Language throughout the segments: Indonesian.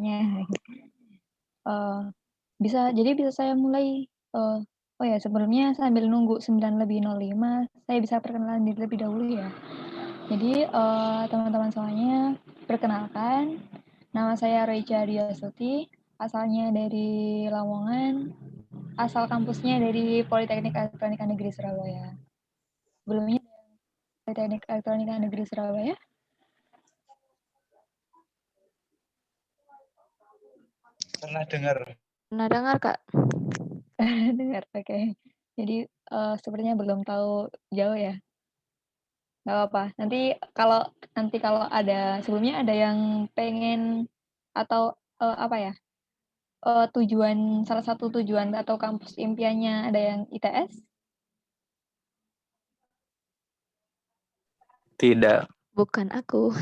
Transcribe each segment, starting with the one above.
Eh, bisa saya mulai, oh ya sebelumnya sambil nunggu 9:05, saya bisa perkenalan diri lebih dahulu ya. Jadi, teman-teman semuanya, perkenalkan, nama saya Roica Diasuti, asalnya dari Lamongan, asal kampusnya dari Politeknik Elektronika Negeri Surabaya. Sebelumnya Politeknik Elektronika Negeri Surabaya. Pernah dengar. Pernah dengar, Kak? Dengar, oke. Jadi, sepertinya belum tahu jauh ya? Nggak apa-apa. Nanti kalau ada sebelumnya ada yang pengen atau, apa ya, salah satu tujuan atau kampus impiannya ada yang ITS? Tidak. Bukan aku.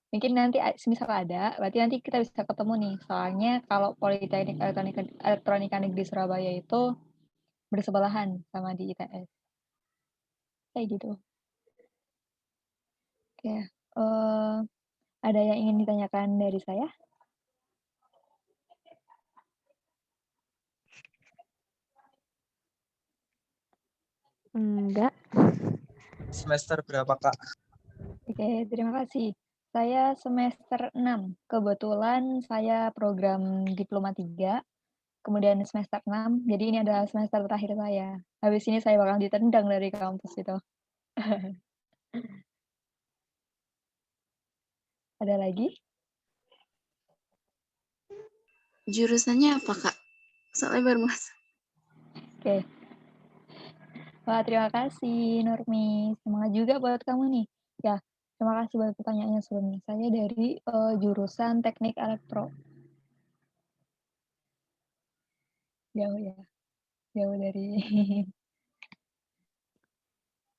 Mungkin nanti semisal ada, berarti nanti kita bisa ketemu nih. Soalnya kalau Politeknik Elektronika Negeri Surabaya itu bersebelahan sama di ITS. Kayak gitu. Oke, ada yang ingin ditanyakan dari saya? Enggak. Semester berapa, Kak? Oke, terima kasih. Saya semester 6. Kebetulan saya program Diploma 3, kemudian semester 6, jadi ini adalah semester terakhir saya. Habis ini saya bakal ditendang dari kampus itu. Ada lagi? Jurusannya apa, Kak? Soalnya baru masuk. Oke. Wah, terima kasih Nurmi. Semangat juga buat kamu nih. Ya, terima kasih buat pertanyaannya sebelumnya. Saya dari jurusan Teknik Elektro. Jauh ya, jauh dari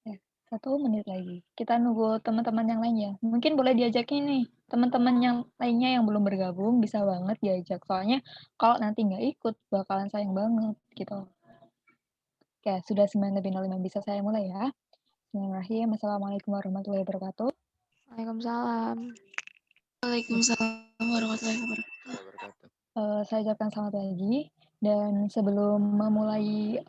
ya, 1 menit lagi. Kita nunggu teman-teman yang lainnya. Mungkin boleh diajakin nih, teman-teman yang lainnya yang belum bergabung bisa banget diajak. Soalnya kalau nanti nggak ikut bakalan sayang banget gitu. Oke, sudah 9:05, bisa saya mulai ya. Bismillahirrahmanirrahim. Assalamualaikum warahmatullahi wabarakatuh. Waalaikumsalam. Waalaikumsalam warahmatullahi wabarakatuh. Saya ucapkan selamat pagi, dan sebelum memulai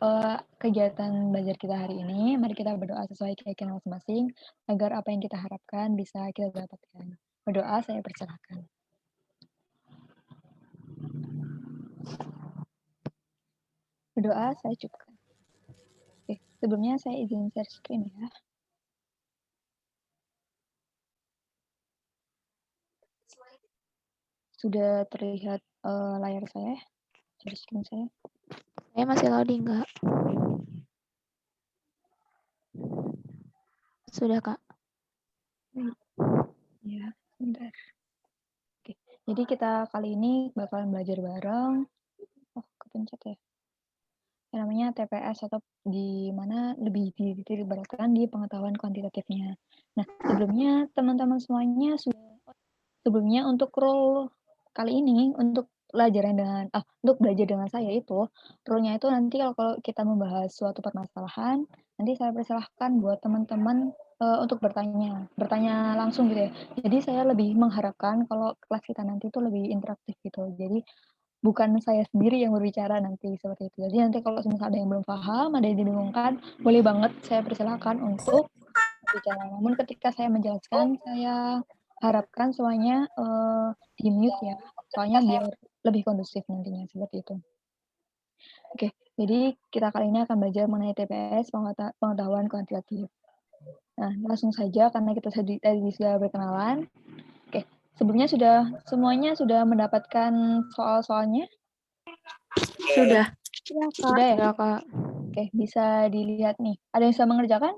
kegiatan belajar kita hari ini, mari kita berdoa sesuai keyakinan masing-masing agar apa yang kita harapkan bisa kita dapatkan. Berdoa, saya persilahkan. Berdoa, saya cukupkan. Oke, sebelumnya saya izin share screen ya. Sudah terlihat layar saya, share screen saya. Saya masih loading, Kak. Sudah, Kak. Ya, sebentar. Oke, jadi kita kali ini bakalan belajar bareng. Oh, kepencet ya. Yang namanya TPS atau di mana lebih dititikberatkan di pengetahuan kuantitatifnya. Nah, sebelumnya teman-teman semuanya sebelumnya untuk role kali ini untuk untuk belajar dengan saya itu, role-nya itu nanti kalau kita membahas suatu permasalahan, nanti saya persilahkan buat teman-teman untuk bertanya langsung gitu ya. Jadi saya lebih mengharapkan kalau kelas kita nanti itu lebih interaktif gitu. Jadi bukan saya sendiri yang berbicara nanti, seperti itu. Jadi nanti kalau misalnya ada yang belum paham, ada yang dibingungkan, boleh banget saya persilahkan untuk berbicara. Namun ketika saya menjelaskan, saya harapkan semuanya di-mute ya, soalnya biar lebih kondusif nantinya, seperti itu. Oke, jadi kita kali ini akan belajar mengenai TPS, pengetahuan kuantitatif. Nah, langsung saja karena kita tadi sudah berkenalan. Oke, sebelumnya semuanya sudah mendapatkan soal-soalnya? Sudah. Sudah ya? Sudah, Kak. Oke, bisa dilihat nih. Ada yang bisa mengerjakan?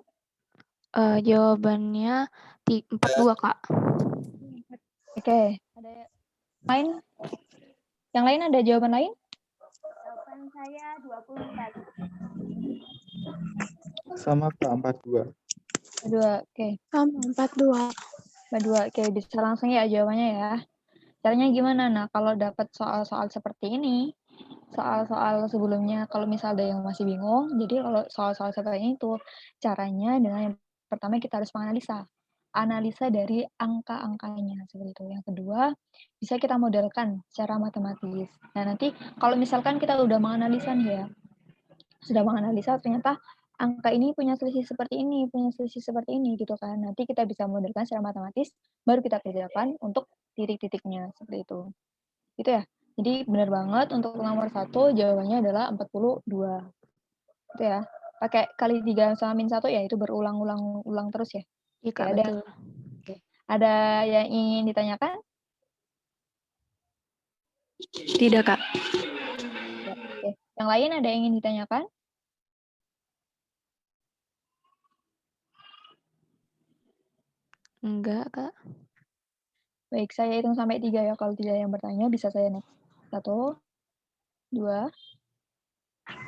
Jawabannya 42, Kak. Oke, ada lain? Yang lain ada jawaban lain? Jawaban saya 24. Sama Kak, 42. 2, oke. 42. 2, oke. Bisa langsung ya jawabannya ya. Caranya gimana? Nah, kalau dapat soal-soal seperti ini, soal-soal sebelumnya, kalau misal ada yang masih bingung, jadi kalau soal-soal seperti ini tuh, caranya dengan yang pertama kita harus menganalisa. analisa dari angka-angkanya, seperti itu. Yang kedua, bisa kita modelkan secara matematis. Nah, nanti kalau misalkan kita udah menganalisa nih ya, sudah menganalisa ternyata angka ini punya selisih seperti ini, punya selisih seperti ini gitu kan. Nanti kita bisa modelkan secara matematis, baru kita kerjakan untuk titik-titiknya, seperti itu. Gitu ya. Jadi benar banget untuk nomor 1 jawabannya adalah 42. Gitu ya. Pakai kali 3 sama min 1 ya, itu berulang-ulang terus ya. Iya, Oke, Kak, ada betul. ada yang ingin ditanyakan? Tidak, Kak. Ya, oke. Yang lain ada yang ingin ditanyakan? Enggak, Kak. Baik, saya hitung sampai 3 ya. Kalau tidak yang bertanya, bisa saya next. 1, 2,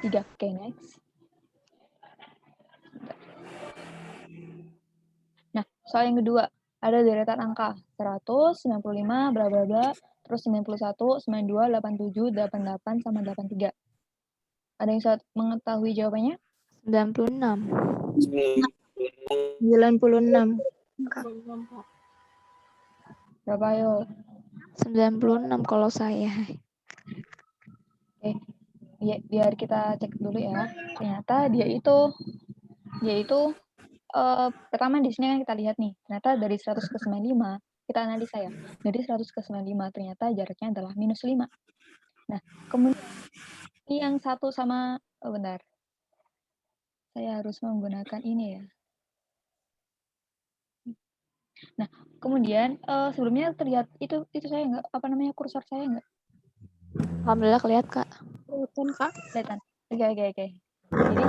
3. Oke, next. Nah, soal yang kedua, ada deretan angka 100, 95, bla bla bla, terus 91, 92, 87, 88 sama 83. Ada yang bisa mengetahui jawabannya? 96. 96. Berapa ayo? 96 kalau saya. Oke. Biar kita cek dulu ya. Ternyata dia itu pertama di sini kan kita lihat nih, ternyata dari 100 ke 95, kita analisa ya. Dari 100 ke 95 ternyata jaraknya adalah minus 5. Nah, kemudian yang satu sama bentar. Saya harus menggunakan ini ya. Nah, kemudian sebelumnya terlihat itu saya nggak, apa namanya, kursor saya nggak? Alhamdulillah kelihatan, Kak. Kelihatan, Kak. Kelihatan. Oke. Jadi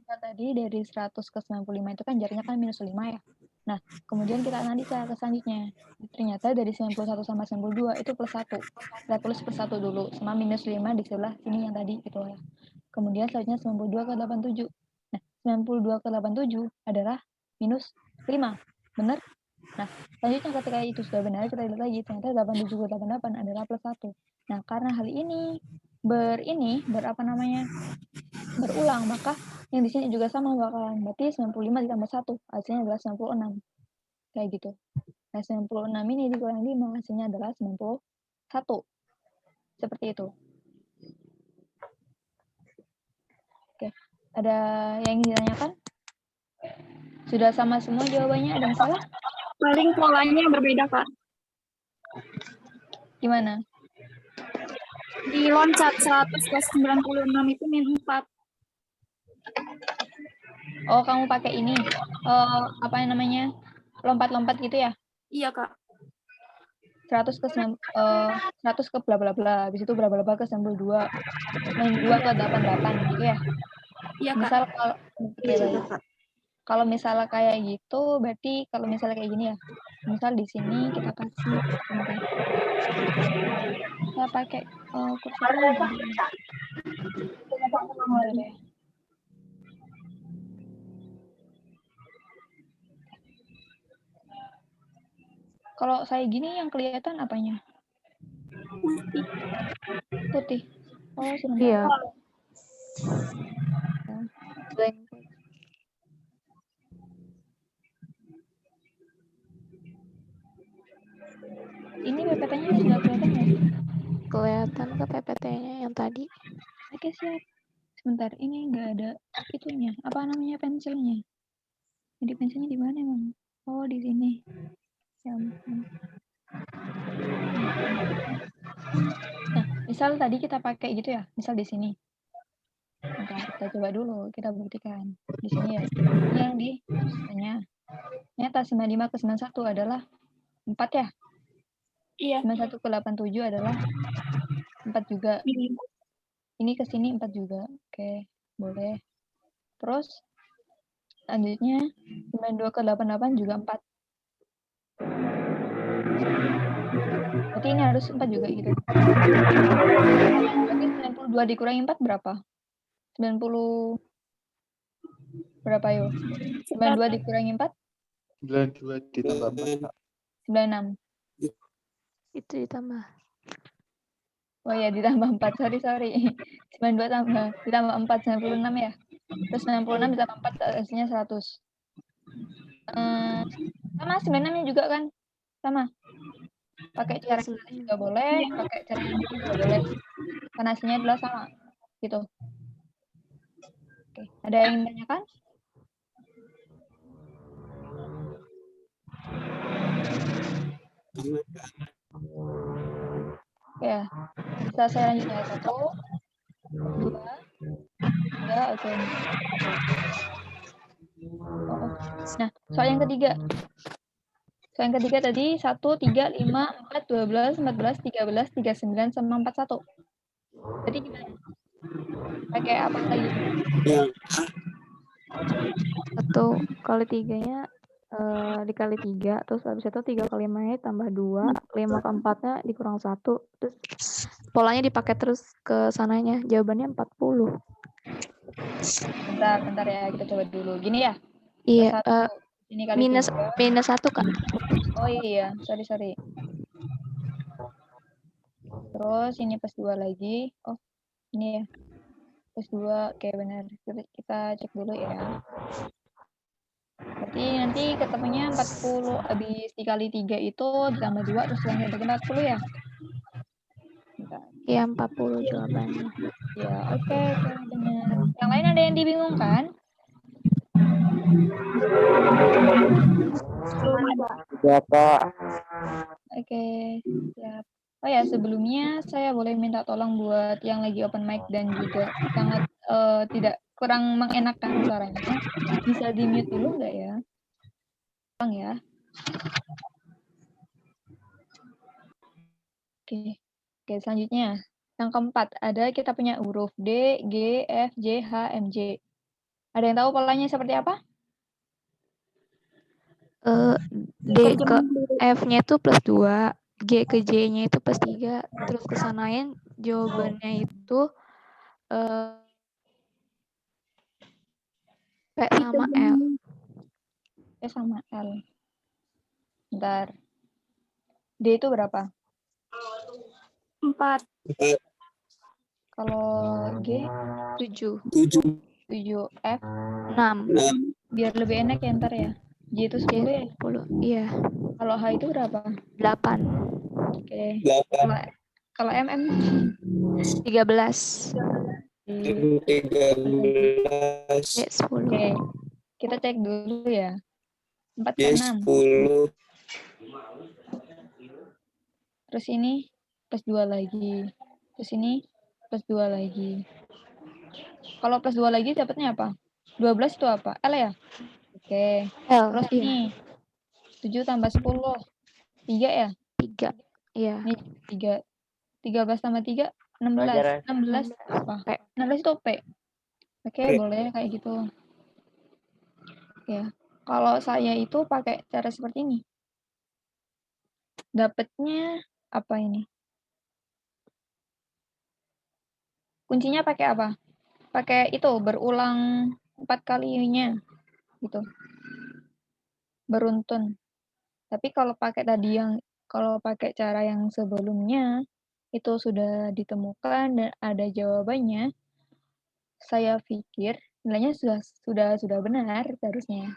tadi dari 100 ke 95 itu kan jaraknya kan minus 5 ya. Nah, kemudian kita analisa ke selanjutnya. Ternyata dari 91 sama 92 itu plus 1. Kita tulis plus 1 dulu, sama minus 5 di sebelah sini yang tadi gitu ya. Kemudian selanjutnya 92 ke 87. Nah, 92 ke 87 adalah minus 5. Benar? Nah, selanjutnya ketika itu sudah benar, kita lihat lagi, ternyata 87 ke 88 adalah plus 1. Nah, karena hal ini berulang, maka yang di sini juga sama bakalan. Berarti 95 ditambah 1, hasilnya adalah 96. Kayak gitu. Nah, 96 ini dikurangi 5, hasilnya adalah 91. Seperti itu. Oke. Ada yang ingin ditanyakan? Sudah sama semua jawabannya? Ada yang salah? Paling polanya berbeda, Kak. Gimana? Di loncat 100 ke 96 itu min 4. Oh, kamu pakai ini. Apa yang namanya? Lompat-lompat gitu ya? Iya, Kak. 100 ke bla bla bla. Habis itu bla bla bla ke 92. 92 ke 88 gitu ya? Iya, Kak. Misal kalau kalau misalnya kayak gitu, berarti kalau misalnya kayak gini ya. Misal di sini kita kasih kita pakai kursornya bentar ya. Kalau saya gini yang kelihatan apanya? Putih. Oh, sebentar. Iya. Blank. Ini PPT-nya sudah kelihatan ya? Kelihatan ke PPT-nya yang tadi. Oke, siap. Sebentar, ini nggak ada itunya. Apa namanya pensilnya? Jadi pensilnya di mana emang? Oh, di sini. Ya ampun. Nah, misal tadi kita pakai gitu ya. Misal di sini. Bentar, kita coba dulu. Kita buktikan. Di sini ya. Ini yang di susahnya. Ternyata 95 ke 91 adalah 4 ya? Iya. 91 ke 87 adalah 4 juga. Ini ke sini 4 juga. Oke, boleh. Terus selanjutnya 92 ke 88 juga 4. Berarti ini harus 4 juga gitu. Berarti 92 dikurangi 4 berapa? 90 berapa yo? 92 dikurangi 4? 92 ditambah 4, Kak. 96. Itu ditambah. Oh ya, ditambah 4. Sorry. 92 ditambah 4, 96 ya. Terus 96 ditambah 4 hasilnya 100. Sama 96-nya juga kan? Sama. Pakai Iya, cara juga boleh, pakai cara ini juga boleh. Karena hasilnya adalah sama. Gitu. Oke. Ada yang ditanyakan? Ya. Bisa saya lanjut ya. 1, 2, 3. Oke. Oh. Nah, soal yang ketiga. Soal yang ketiga tadi 1, 3, 5, 4, 12, 14, 13, 39, sama 41. Jadi gimana? Pakai apa lagi? Satu kali tiganya dikali 3, terus habis itu 3 kali 5-nya tambah 2, 5 ke 4-nya dikurang 1, terus polanya dipakai terus ke sananya, jawabannya 40. Bentar ya, kita coba dulu. Gini ya? Iya, ini kali minus 1, Kak. Oh iya, sorry. Terus ini plus 2 lagi. Oh, ini ya. Plus 2, oke benar. Kita cek dulu ya. Berarti nanti ketemunya 40 habis dikali 3 itu ditambah 2 terus dilanjut lagi 40 ya? Bentar. Iya, 40 jawabannya. Ya, oke, benar. Yang lain ada yang dibingungkan? Ya, Kak. Oke, siap. Oh ya, sebelumnya saya boleh minta tolong buat yang lagi open mic dan juga sangat tidak kurang mengenakan suaranya. Bisa di-mute dulu nggak ya? Tolong ya. Oke, selanjutnya. Yang keempat, ada kita punya huruf D, G, F, J, H, M, J. Ada yang tahu polanya seperti apa? D ke F-nya itu plus 2, G ke J-nya itu plus 3, terus kesanain jawabannya itu P sama L. P sama L. Bentar. D itu berapa? 4. Kalau G? 7. 7. F? 6. Biar lebih enak ya ntar ya. J itu 10 ya? 10. Iya. Kalau H itu berapa? 8. Oke. Kalau M? 13. Ya, 10. Oke. Kita cek dulu ya. 4 ke 6. Terus ini plus 2 lagi. Terus ini plus 2 lagi. Kalau plus 2 lagi dapatnya apa? 12 itu apa? L ya? Oke. L, Terus iya. ini 7 tambah 10. 3 ya? 3. Iya. Ini 3. 13 tambah 3, 16. 16 apa? P. 16 itu P. Oke, boleh kayak gitu. Ya. Kalau saya itu pakai cara seperti ini. Dapatnya apa ini? Kuncinya pakai apa? Pakai itu berulang 4 kalinya gitu. Beruntun. Tapi kalau pakai cara yang sebelumnya itu sudah ditemukan dan ada jawabannya, saya pikir nilainya sudah benar seharusnya.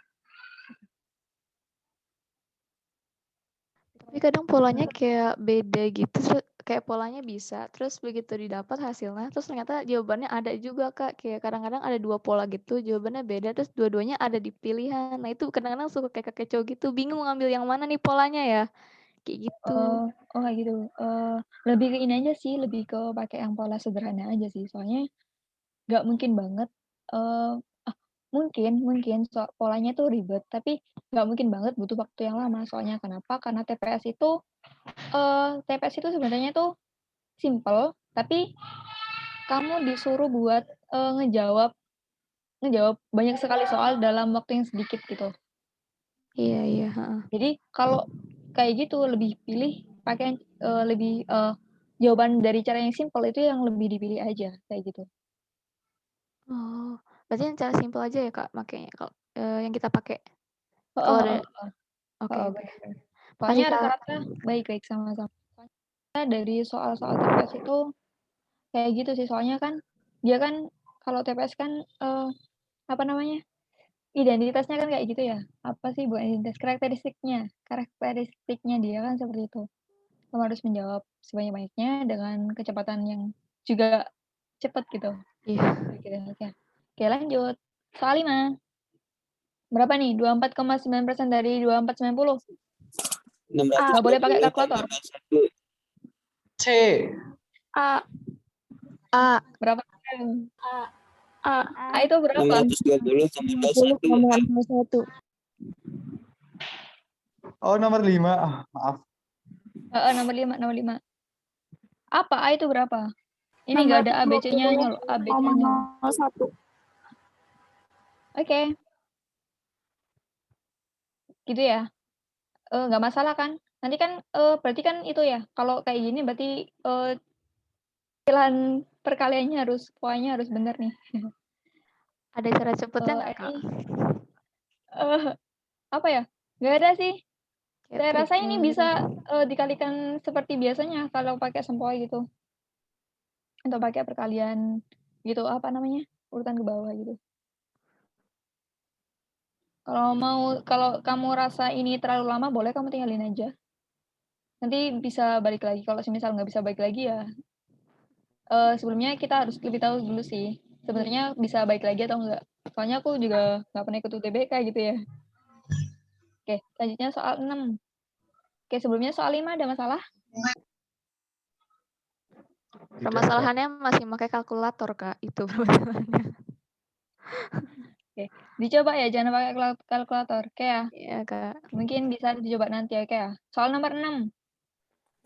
Tapi kadang polanya kayak beda gitu, kayak polanya bisa, terus begitu didapat hasilnya, terus ternyata jawabannya ada juga, Kak. Kayak kadang-kadang ada 2 pola gitu, jawabannya beda, terus dua-duanya ada di pilihan. Nah, itu kadang-kadang suka kayak kekecoh gitu, bingung ngambil yang mana nih polanya ya, kayak gitu. Kayak gitu. Lebih ke ini aja sih, lebih ke pakai yang pola sederhana aja sih. Soalnya nggak mungkin banget, mungkin polanya tuh ribet, tapi nggak mungkin banget butuh waktu yang lama. Soalnya kenapa? Karena TPS itu sebenarnya tuh simple, tapi kamu disuruh buat ngejawab banyak sekali soal dalam waktu yang sedikit gitu. Iya. Jadi kalau kayak gitu lebih pilih pakai jawaban dari cara yang simple itu yang lebih dipilih aja kayak gitu. Oh, berarti yang cara simpel aja ya, Kak, makanya kalau yang kita pakai. Heeh, Kalau ada oke. bener. Makasih, Soalnya Kak. rata-rata baik sama-sama. Soalnya dari soal-soal TPS itu kayak gitu sih. Soalnya kan dia kan kalau TPS kan apa namanya? identitasnya kan kayak gitu ya. Apa sih bukan identitas, karakteristiknya dia kan seperti itu. Kamu harus menjawab sebanyak-banyaknya dengan kecepatan yang juga cepat gitu. Iya. Oke. Oke, lanjut. Soal 5. Berapa nih? 24,9% dari 2490. Nggak boleh pakai kalkulator. C. A. Berapa? A. itu berapa? 620 tambah 1. Oh, nomor 5. Maaf. Nomor 5. Apa A itu berapa? Ini nggak ada ABC-nya loh. ABC-nya. 0,01. Oke. Gitu ya. Nggak masalah kan? Nanti kan berarti kan itu ya. Kalau kayak gini berarti pilihan perkaliannya poinnya harus benar nih. Ada cara cepetnya nggak, Kak? Apa ya? Nggak ada sih. Kayak Saya rasa triknya ini gitu. bisa dikalikan seperti biasanya kalau pakai sempoa gitu. Atau pakai perkalian gitu, apa namanya? Urutan ke bawah gitu. Kalau kamu rasa ini terlalu lama, boleh kamu tinggalin aja. Nanti bisa balik lagi. Kalau semisal nggak bisa balik lagi ya, sebelumnya kita harus lebih tahu dulu sih. Sebenarnya bisa balik lagi atau enggak. Soalnya aku juga nggak pernah ikut UTBK gitu ya. Oke, selanjutnya soal 6. Oke, sebelumnya soal 5 ada masalah? Permasalahannya masih pakai kalkulator, Kak. Itu permasalahannya. Oke, dicoba ya, jangan pakai kalkulator. Oke ya. Iya, Kak. Mungkin bisa dicoba nanti ya, oke ya. Soal nomor 6.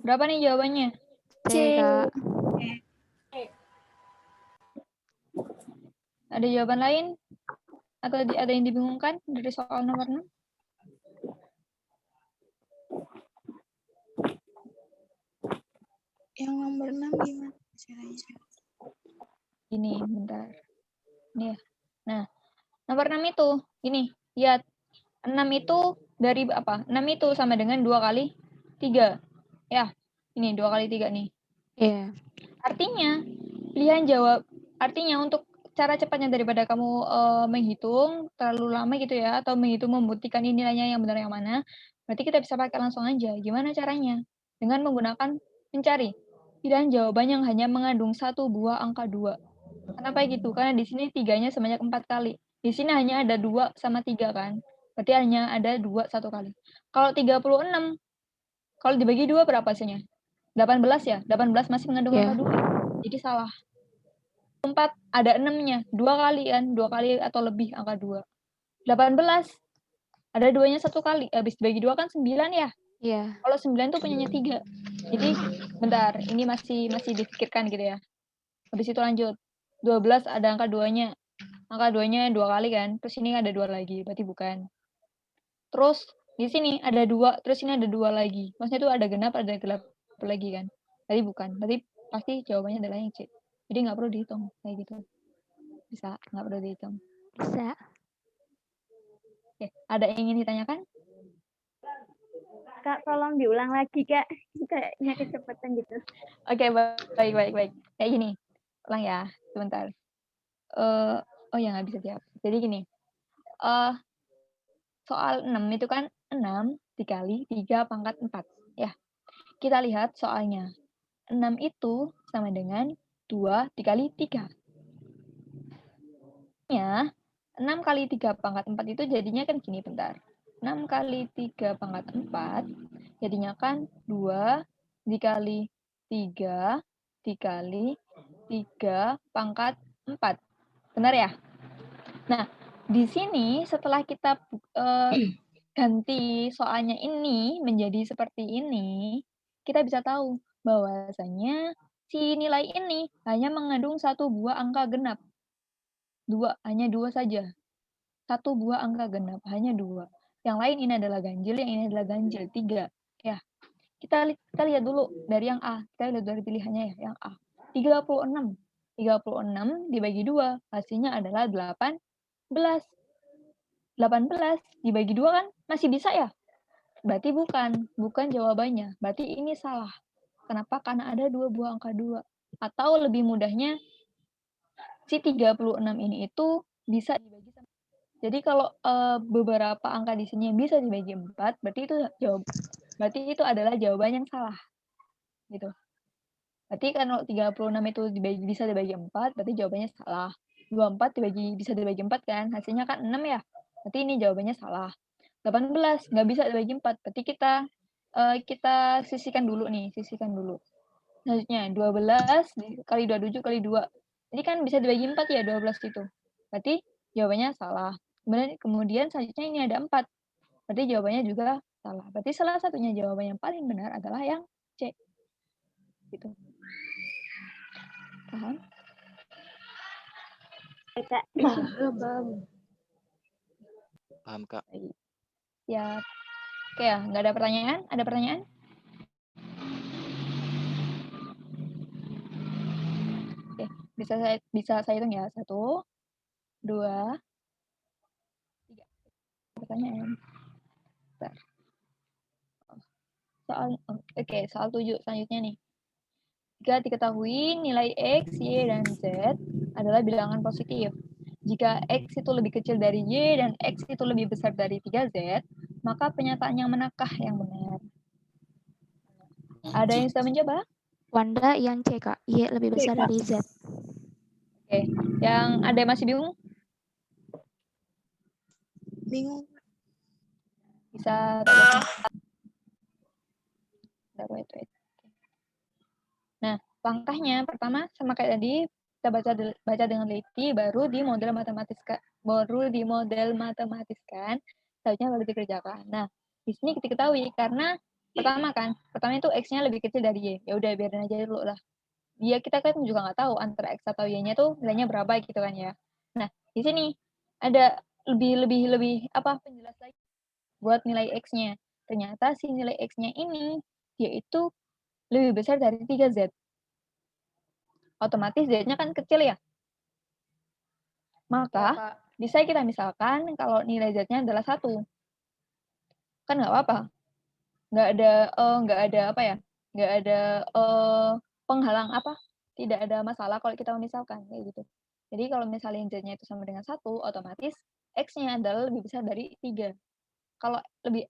Berapa nih jawabannya? C, Kak. Ada jawaban lain? Atau ada yang dibingungkan dari soal nomor 6? Yang nomor 6 gimana caranya? Gini, bentar. Ini ya. Nah, nomor 6 itu, gini, lihat. 6 itu dari apa? 6 itu sama dengan 2 kali 3. Ya, ini 2 kali 3 nih. Iya. Artinya untuk cara cepatnya daripada kamu menghitung terlalu lama gitu ya, atau menghitung membuktikan ini nilainya yang benar yang mana, berarti kita bisa pakai langsung aja. Gimana caranya? Dengan menggunakan mencari pilihan jawaban yang hanya mengandung 1 buah angka 2. Kenapa gitu? Karena di sini 3-nya sebanyak 4 kali. Di sini hanya ada 2 sama 3 kan. Berarti hanya ada 2 1 kali. Kalau 36, kalau dibagi 2 berapa hasilnya? 18 ya? 18 masih mengandung angka 2. Jadi salah. 4 ada 6-nya. 2 kali kan? 2 kali atau lebih angka 2. 18 ada 2-nya 1 kali. Habis dibagi 2 kan 9 ya? Iya. Kalau 9 tuh punyanya 3. Jadi bentar, ini masih dipikirkan gitu ya. Habis itu lanjut. 12 ada angka 2-nya. Angka 2-nya 2 kali kan? Terus ini ada 2 lagi, berarti bukan. Terus di sini ada 2, terus ini ada 2 lagi. Maksudnya itu ada genap lagi kan? Tadi bukan. Berarti pasti jawabannya adalah yang C. Jadi nggak perlu dihitung kayak gitu. Bisa, nggak perlu dihitung. Bisa. Oke, ada yang ingin ditanyakan? Kak, tolong diulang lagi, Kak. Kayaknya kecepatan gitu. Oke, baik. Kayak gini. Ulang ya, sebentar. Oh ya, nggak bisa jawab. Jadi gini. Soal 6 itu kan 6 dikali 3 pangkat 4. Ya, kita lihat soalnya. 6 itu sama dengan 2 dikali 3. 6 kali 3 pangkat 4 itu jadinya kan gini, bentar. 6 kali 3 pangkat 4 jadinya kan 2 dikali 3 dikali 3 pangkat 4. Benar ya? Nah, di sini setelah kita ganti soalnya ini menjadi seperti ini, kita bisa tahu bahwasanya si nilai ini hanya mengandung 1 buah angka genap. 2, hanya 2 saja. 1 buah angka genap, hanya 2. Yang lain ini adalah ganjil, yang ini adalah ganjil, 3. Ya, kita lihat dulu dari yang A. Kita lihat dari pilihannya ya, yang A. 36. 36 dibagi 2, hasilnya adalah 18. 18 dibagi 2 kan masih bisa ya? Berarti bukan jawabannya. Berarti ini salah. Kenapa? Karena ada 2 buah angka 2. Atau lebih mudahnya, si 36 ini itu bisa dibagi sama. Jadi kalau beberapa angka di sini yang bisa dibagi 4, berarti itu adalah jawaban yang salah. Gitu. Berarti kalau 36 itu bisa dibagi 4, berarti jawabannya salah. 24 bisa dibagi 4 kan? Hasilnya kan 6 ya. Berarti ini jawabannya salah. 18 nggak bisa dibagi 4. Berarti kita sisihkan dulu nih, Selanjutnya 12 kali 27 kali 2. Ini kan bisa dibagi 4 ya 12 itu. Berarti jawabannya salah. Kemudian selanjutnya ini ada 4. Berarti jawabannya juga salah. Berarti salah satunya jawaban yang paling benar adalah yang C. Gitu. Paham? Paham, Kak. Ya. Oke ya, nggak ada pertanyaan? Ada pertanyaan? Oke, bisa saya hitung ya. 1, 2, 3. Pertanyaan. Bentar. Soal 7 selanjutnya nih. Jika diketahui nilai X, Y, dan Z adalah bilangan positif. Jika X itu lebih kecil dari Y dan X itu lebih besar dari 3Z, maka pernyataan yang manakah yang benar? Ada yang sudah mencoba? Wanda yang C, Kak. Y lebih besar dari Z. Oke. Yang ada yang masih bingung? Bingung. Bisa wait. Nah, langkahnya pertama sama kayak tadi, kita baca dengan teliti, baru di model matematiskan, selanjutnya baru dikerjakan. Nah, di sini diketahui karena pertama itu X-nya lebih kecil dari Y. Ya udah biarin aja dulu lah. Ya kita kan juga nggak tahu antara X atau Y-nya tuh nilainya berapa gitu kan ya. Nah, di sini ada lebih penjelas lagi buat nilai X-nya. Ternyata si nilai X-nya ini yaitu lebih besar dari 3Z. Otomatis Z-nya kan kecil ya. Maka bisa kita misalkan kalau nilai Z-nya adalah 1. Kan nggak apa-apa. Nggak ada penghalang tidak ada masalah kalau kita misalkan kayak gitu. Jadi kalau misalnya Z-nya itu sama dengan 1, otomatis X-nya adalah lebih besar dari 3. Kalau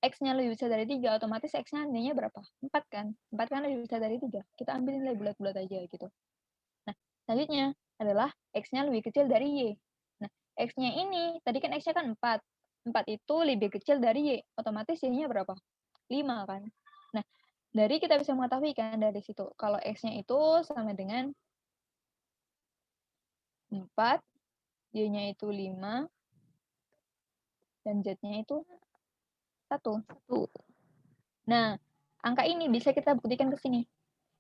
X-nya lebih besar dari 3, otomatis X-nya nilainya berapa? 4 kan? 4 kan lebih besar dari 3. Kita ambil nilai bulat-bulat aja gitu. Nah, selanjutnya adalah X-nya lebih kecil dari Y. Nah, X-nya ini, tadi kan X-nya kan 4. 4 itu lebih kecil dari Y. Otomatis Y-nya berapa? 5 kan? Nah, kita bisa mengetahui kan dari situ. Kalau X-nya itu sama dengan 4, Y-nya itu 5, dan Z-nya itu 1. Nah, angka ini bisa kita buktikan ke sini.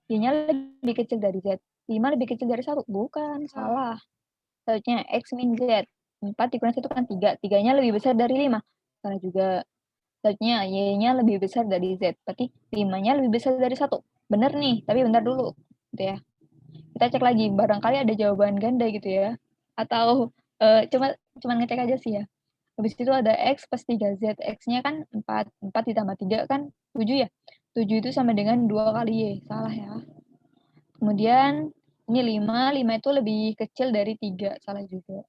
Y-nya lebih kecil dari Z. 5 lebih kecil dari 1. Bukan, salah. Selanjutnya, X min Z. 4 dikurang 1 kan 3. 3-nya lebih besar dari 5. Salah juga. Selanjutnya, Y-nya lebih besar dari Z. Berarti 5-nya lebih besar dari 1. Bener nih, tapi bentar dulu. Gitu ya. Kita cek lagi. Barangkali ada jawaban ganda gitu ya. Atau cuma ngecek aja sih ya. Habis itu ada X plus 3Z. X-nya kan 4. 4 ditambah 3 kan 7 ya. 7 itu sama dengan 2 kali Y. Salah ya. Kemudian ini 5. 5 itu lebih kecil dari 3. Salah juga.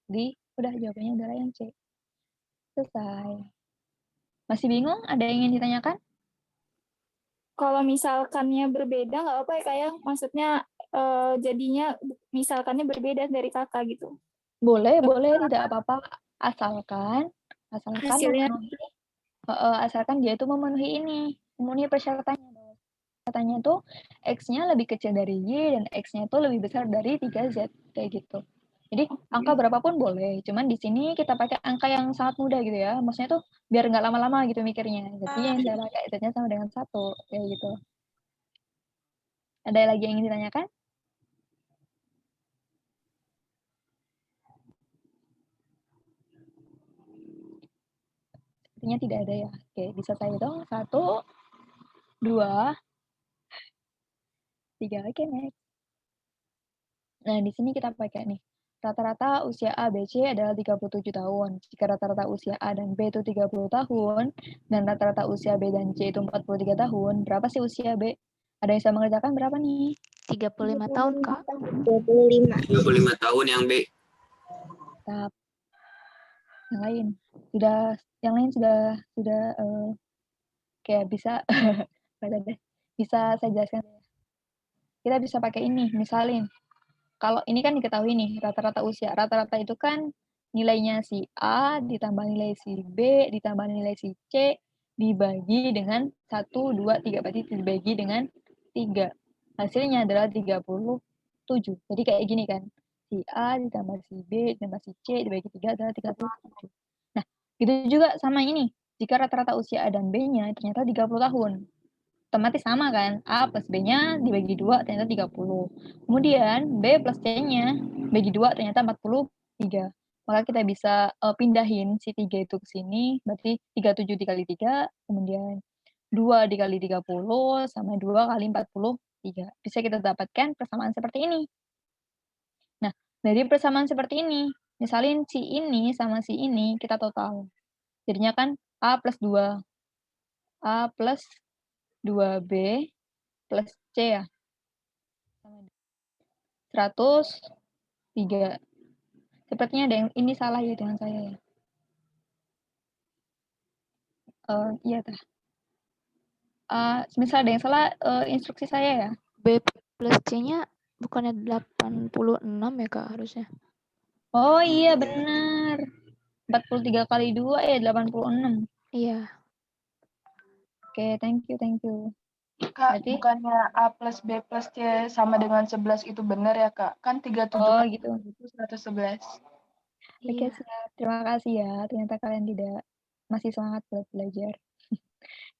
Jadi udah jawabannya adalah yang C. Selesai. Masih bingung? Ada yang ingin ditanyakan? Kalau misalkannya berbeda nggak apa ya kayak maksudnya jadinya misalkannya berbeda dari kakak gitu. Boleh, tidak apa-apa. Asalkan Hasilnya asalkan dia itu memenuhi persyaratannya. Persyaratannya itu X-nya lebih kecil dari Y dan X-nya itu lebih besar dari 3Z kayak gitu. Jadi angka berapapun boleh, cuman di sini kita pakai angka yang sangat mudah gitu ya. Maksudnya tuh biar nggak lama-lama gitu mikirnya. Jadi yang saya pakai Z-nya sama dengan 1 kayak gitu. Ada lagi yang ingin ditanyakan? Sepertinya tidak ada ya. Oke, bisa saya hitung. 1, 2, 3. Oke, next. Nah, di sini kita pakai nih. Rata-rata usia A, B, C adalah 37 tahun. Jika rata-rata usia A dan B itu 30 tahun, dan rata-rata usia B dan C itu 43 tahun, berapa sih usia B? Ada yang bisa mengerjakan berapa nih? 35 tahun, Kak. 25. 25 tahun yang B. Tetap. yang lain sudah kayak bisa bisa saya jelaskan. Kita bisa pakai ini, misalin kalau ini kan diketahui nih rata-rata usia. Rata-rata itu kan nilainya si A ditambah nilai si B ditambah nilai si C dibagi dengan 1, 2, 3. Berarti dibagi dengan 3. Hasilnya adalah 37. Jadi kayak gini kan. Si A ditambah si B ditambah si C dibagi 3 adalah 37. Nah, gitu juga sama ini. Jika rata-rata usia A dan B-nya ternyata 30 tahun. Otomatis sama kan, A plus B-nya dibagi 2 ternyata 30. Kemudian B plus C-nya bagi 2 ternyata 43. Maka kita bisa pindahin si 3 itu ke sini, berarti 37 dikali 3, kemudian 2 dikali 30 sama 2 kali 43. Bisa kita dapatkan persamaan seperti ini. Nah, dari persamaan seperti ini, misalin si ini sama si ini kita total. Jadinya kan A plus 2. A plus 2B plus C ya. 103. Sepertinya ada yang ini salah ya dengan saya ya. Iya tah. Misal ada yang salah, instruksi saya ya. B plus C-nya bukannya 86 ya Kak harusnya? Oh iya benar. 43 kali 2 ya 86. Iya. Oke, thank you. Kak, Berarti bukannya A plus B plus C sama dengan 11 itu benar ya, Kak? Kan 37 oh kali gitu. itu 111. Oke, Iya. siap. Terima kasih ya. Ternyata kalian masih semangat buat belajar.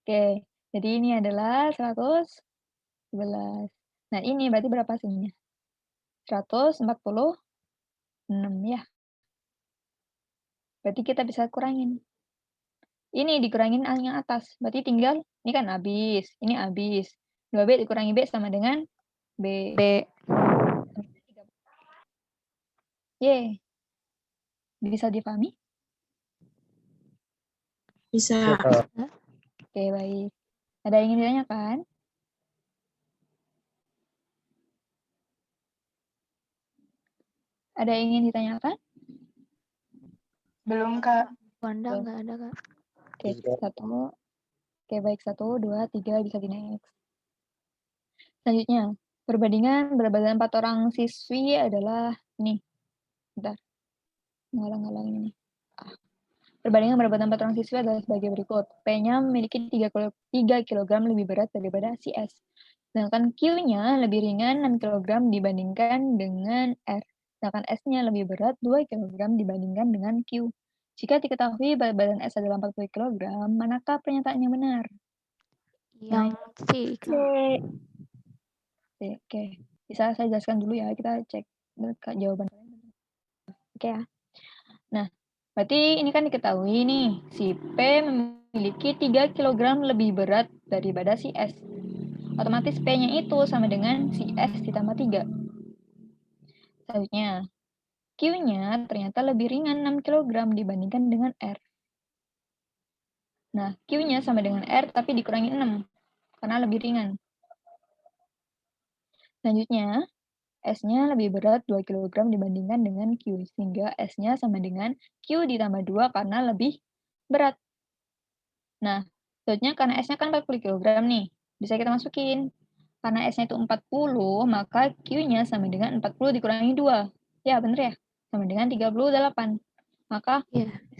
Oke, jadi ini adalah 111. Nah, ini berarti berapa hasilnya? 146 ya. Berarti kita bisa kurangin. Ini dikurangin yang atas. Berarti tinggal, ini kan habis. Ini habis. 2B dikurangi B sama dengan B. B. Yeay. Bisa dipahami? Bisa. Oke, baik. Ada yang ingin ditanyakan? Ada yang ingin ditanyakan? Belum, Kak. Wanda nggak ada Kak. Oke, 1. Oke, baik. 1, 2, 3 bisa di next. Selanjutnya, perbandingan berat badan 4 orang siswi adalah ini. Bentar. Ngalang-ngalang ini. Perbandingan berat badan 4 orang siswi adalah sebagai berikut. P-nya memiliki 3 kg lebih berat daripada si S. Sedangkan Q-nya lebih ringan 6 kg dibandingkan dengan R. Sedangkan S-nya lebih berat 2 kg dibandingkan dengan Q. Jika diketahui berat badan S adalah 40 kg, manakah pernyataan yang benar? Yang C Kak. Oke. Bisa saya jelaskan dulu ya, kita cek jawaban. Oke ya. Nah, berarti ini kan diketahui nih, si P memiliki 3 kg lebih berat daripada si S. Otomatis P-nya itu sama dengan si S ditambah 3. Selanjutnya, Q-nya ternyata lebih ringan 6 kg dibandingkan dengan R. Nah, Q-nya sama dengan R tapi dikurangi 6, karena lebih ringan. Selanjutnya, S-nya lebih berat 2 kg dibandingkan dengan Q, sehingga S-nya sama dengan Q ditambah 2 karena lebih berat. Nah, selanjutnya karena S-nya kan 40 kg nih, bisa kita masukin. Karena S-nya itu 40, maka Q-nya sama dengan 40 dikurangi 2. Ya, bener ya? Sama dengan 38. Maka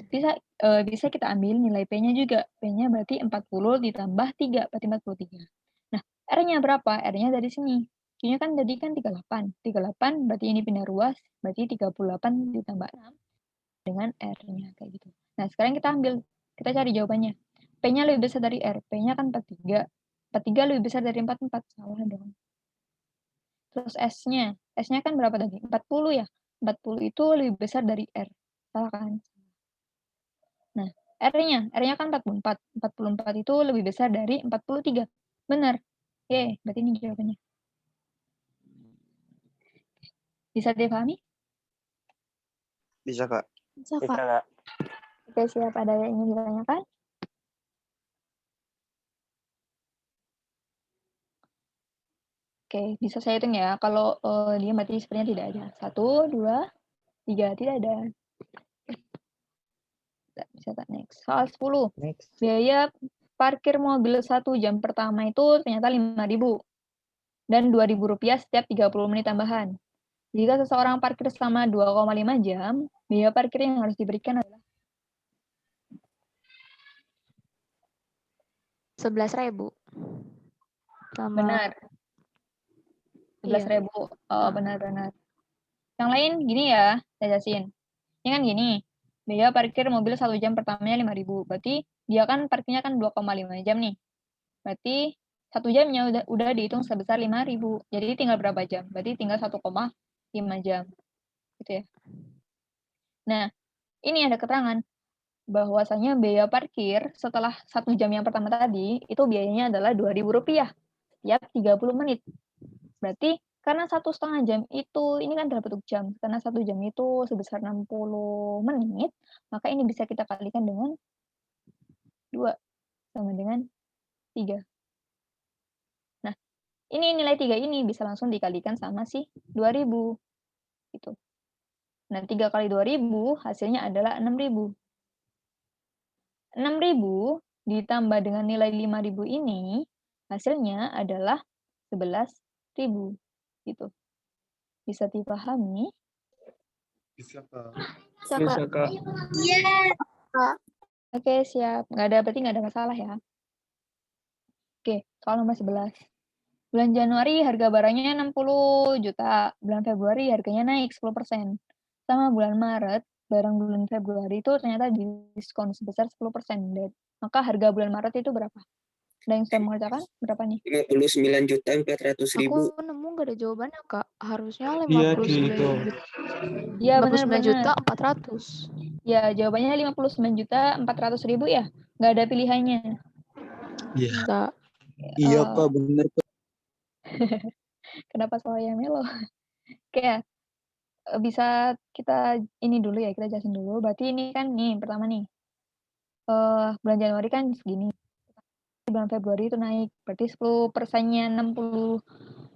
bisa kita ambil nilai P-nya juga. P-nya berarti 40 ditambah 3, berarti 43. Nah, R-nya berapa? R-nya dari sini. Q-nya kan tadi kan 38. 38 berarti ini pindah ruas, berarti 38 ditambah 6 dengan R-nya kayak gitu. Nah, sekarang kita cari jawabannya. P-nya lebih besar dari R. P-nya kan 43. 43 lebih besar dari 44. Salah dong. Terus S-nya kan berapa tadi? 40 ya. 40 itu lebih besar dari R. Salah kan? Nah, R-nya kan 44. 44 itu lebih besar dari 43. Benar. Oke, berarti ini jawabannya. Bisa dipahami? Bisa, Kak. Bisa, Kak. Oke, siap. Ada yang ingin ditanyakan? Oke, bisa saya hitung ya. Kalau dia mati sepertinya tidak ada. 1, 2, 3, tidak ada. Bisa tak next. Soal 10. Next. Biaya parkir mobil 1 jam pertama itu ternyata 5.000 dan Rp2.000 setiap 30 menit tambahan. Jika seseorang parkir selama 2,5 jam, biaya parkir yang harus diberikan adalah 11.000. Sama benar. Iya. 11.000. Oh, benar-benar. Yang lain gini ya, saya jelasin. Ini kan gini, biaya parkir mobil 1 jam pertamanya 5.000. Berarti dia kan parkirnya kan 2,5 jam nih. Berarti 1 jamnya udah dihitung sebesar 5.000. Jadi tinggal berapa jam? Berarti tinggal 1,5 jam. Gitu ya. Nah, ini ada keterangan bahwasanya biaya parkir setelah 1 jam yang pertama tadi, itu biayanya adalah Rp2.000 setiap 30 menit. Berarti karena 1,5 jam itu, ini kan dalam bentuk jam, karena 1 jam itu sebesar 60 menit, maka ini bisa kita kalikan dengan 2, sama dengan 3. Nah, ini nilai 3 ini bisa langsung dikalikan sama si 2.000. Gitu. Nah, 3 kali 2.000 hasilnya adalah 6.000. 6.000 ditambah dengan nilai 5.000 ini, hasilnya adalah 11.000. Gitu. Bisa dipahami? Bisa, Kak. Bisa, Kak. Bisa, Kak. Oke, siap. Berarti nggak ada masalah ya. Oke, soal nomor 11. Bulan Januari harga barangnya 60 juta. Bulan Februari harganya naik 10%. Sama bulan Maret, barang bulan Februari itu ternyata diskon sebesar 10%. Maka harga bulan Maret itu berapa? Ada yang sudah mengerjakan? Berapa nih? 59.400.000. Aku nemu gak ada jawabannya, Kak. Harusnya Iya, 59 gitu. juta. Iya, 59 juta benar-benar. 400. Ya, jawabannya 59.400.000 ya. Nggak ada pilihannya. Iya. Enggak. Iya, Kak, bener, Kak. Kenapa saya melo? Kayak bisa kita ini dulu ya, kita jelasin dulu. Berarti ini kan nih, pertama nih. Bulan Januari kan segini. Bulan Februari itu naik. Berarti 10%-nya 60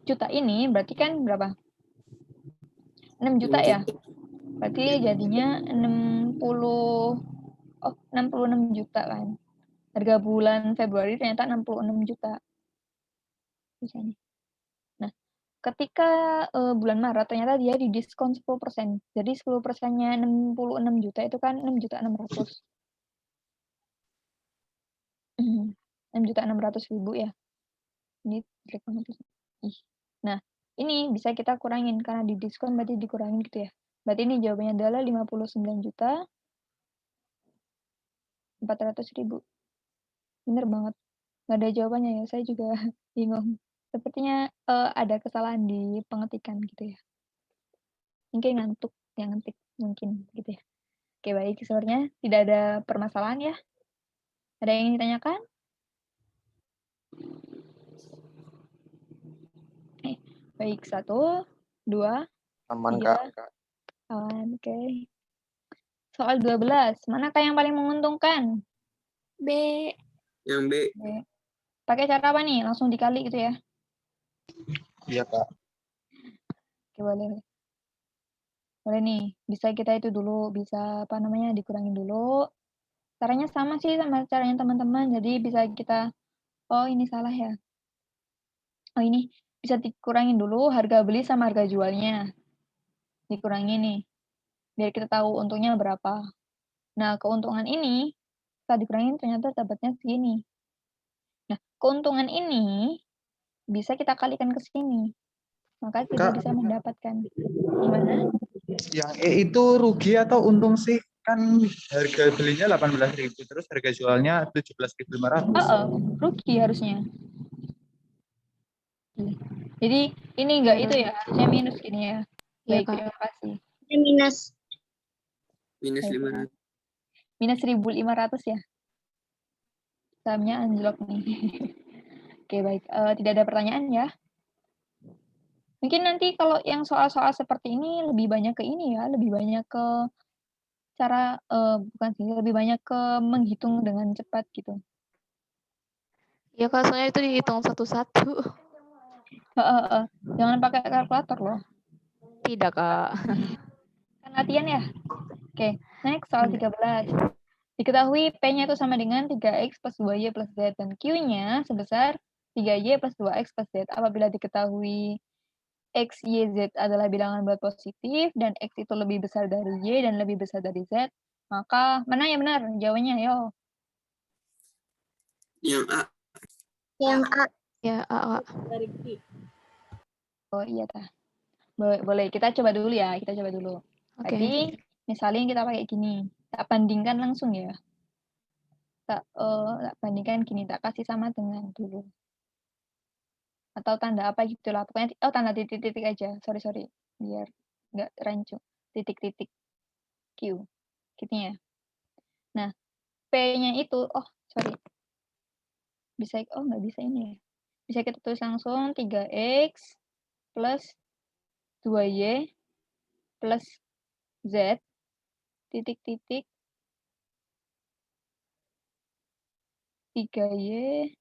juta ini berarti kan berapa? 6 juta ya? Berarti jadinya 66 juta kan. Harga bulan Februari ternyata 66 juta. Bisa nih. Nah, ketika bulan Maret ternyata dia didiskon 10%. Jadi 10%-nya 66 juta itu kan 6.600.000. 6.600.000 ya. Ini jelek banget. Nah, ini bisa kita kurangin karena didiskon berarti dikurangin gitu ya. Berarti ini jawabannya adalah 59.400.000. Bener banget. Nggak ada jawabannya ya, saya juga bingung. Sepertinya ada kesalahan di pengetikan gitu ya. Mungkin ngantuk yang ngetik mungkin gitu ya. Oke, baik, sebenarnya tidak ada permasalahan ya. Ada yang ingin ditanyakan? Baik, 1, 2, Aman, 3. Kak. Aman, oke. Soal 12, manakah yang paling menguntungkan? B. Yang B. Pakai cara apa nih? Langsung dikali gitu ya? Iya, Kak. Oke, boleh. Boleh nih, bisa kita itu dulu, bisa apa namanya, dikurangin dulu. Caranya sama sih sama caranya teman-teman, jadi bisa kita, oh ini salah ya. Oh ini, bisa dikurangin dulu harga beli sama harga jualnya. Dikurangin nih, biar kita tahu untungnya berapa. Nah, keuntungan ini, setelah dikurangin ternyata dapatnya segini. Nah, keuntungan ini bisa kita kalikan ke sini. Maka kita Kak. bisa mendapatkan. Gimana? Yang E itu rugi atau untung sih? Kan harga belinya 18.000, terus harga jualnya 17.500. Rugi harusnya. Jadi ini enggak itu ya, harusnya minus gini ya. Iya, Baik, Kak. terima kasih. Minus. Minus Baik, 500. Minus 1.500 ya. Sahamnya anjlok nih. Oke, baik. Tidak ada pertanyaan ya. Mungkin nanti kalau yang soal-soal seperti ini lebih banyak ke ini ya, lebih banyak ke cara, bukan sih, lebih banyak ke menghitung dengan cepat gitu. Iya, Kak, soalnya itu dihitung satu-satu. Jangan pakai kalkulator loh. Tidak, Kak. Kan latihan ya. Oke, next soal 13. Diketahui P-nya itu sama dengan 3X plus 2Y plus Z. Dan Q-nya sebesar 3Y plus 2X plus Z. Apabila diketahui X, Y, Z adalah bilangan bulat positif, dan X itu lebih besar dari Y dan lebih besar dari Z, maka mana yang benar? Jawabannya, yo. Yang A. Yang A. Ya, A, Kak. Oh iya, tah. Boleh, kita coba dulu ya. Kita coba dulu. Oke. Berarti, misalnya kita pakai gini. Tak bandingkan langsung ya. Tak bandingkan gini. Tak kasih sama dengan dulu. Atau tanda apa gitu lah. Pokoknya, tanda titik-titik aja. Sorry. Biar nggak rancu. Titik-titik Q. Gitu ya. Nah, P-nya itu, sorry. Nggak bisa ini ya. Bisa kita tulis langsung 3X plus 2Y plus Z titik-titik 3Y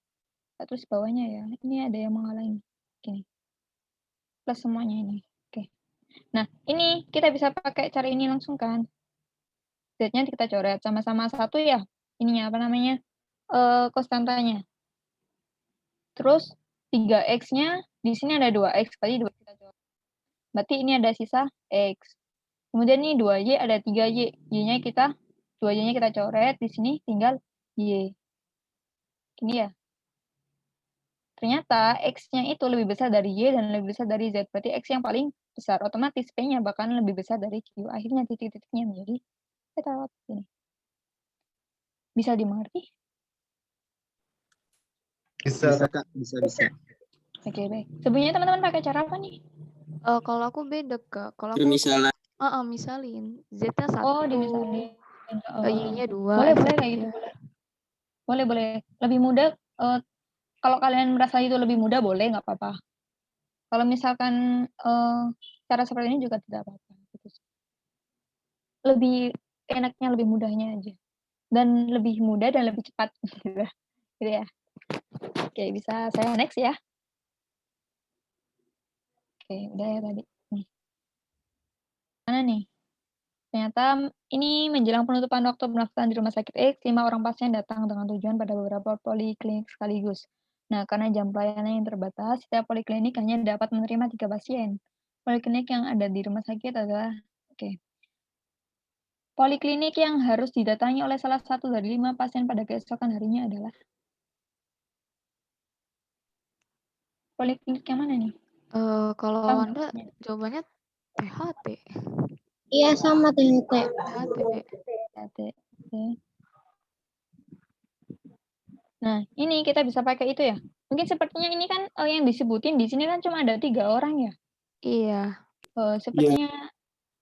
terus bawahnya ya. Ini ada yang menghalangi. Gini. Plus semuanya ini. Oke. Nah, ini kita bisa pakai cara ini langsung kan. Z-nya kita coret sama-sama satu ya. Ininya apa namanya? Konstantanya. Terus 3X-nya di sini ada 2X, tadi 2 kita coret. Berarti ini ada sisa X. Kemudian ini 2Y ada 3Y. Y-nya 2Y-nya kita coret, di sini tinggal Y. Ini ya. Ternyata X-nya itu lebih besar dari Y dan lebih besar dari Z. Berarti X yang paling besar. Otomatis P-nya bahkan lebih besar dari Q. Akhirnya titik-titiknya menjadi kita ini. Bisa dimengerti? Bisa. Bisa Kak, bisa. Oke, baik. Sebenarnya teman-teman pakai cara apa nih? Kalau aku beda, Kak. Kalau aku Permisalan. misalin Z-nya 1, Oh, dimisalin. Y-nya 2, Boleh X-nya kayak gitu. Boleh. Lebih mudah, kalau kalian merasa itu lebih mudah, boleh, nggak apa-apa. Kalau misalkan cara seperti ini juga tidak apa-apa. Gitu. Lebih enaknya, lebih mudahnya aja. Dan lebih mudah dan lebih cepat. Gitu ya. Oke, bisa saya next ya. Oke, udah ya tadi. Nih. Mana nih? Ternyata ini menjelang penutupan waktu pendaftaran di Rumah Sakit X, 5 orang pasien datang dengan tujuan pada beberapa poliklinik sekaligus. Nah, karena jam pelayanan yang terbatas, setiap poliklinik hanya dapat menerima 3 pasien. Poliklinik yang ada di rumah sakit adalah, poliklinik yang harus didatangi oleh salah satu dari 5 pasien pada keesokan harinya adalah poliklinik yang mana nih? Kalau Tahu nggak Wanda maksudnya? jawabannya THT. Iya sama THT. THT. THT. Oke. Nah, ini kita bisa pakai itu ya. Mungkin sepertinya ini kan yang disebutin di sini kan cuma ada 3 orang ya. Iya.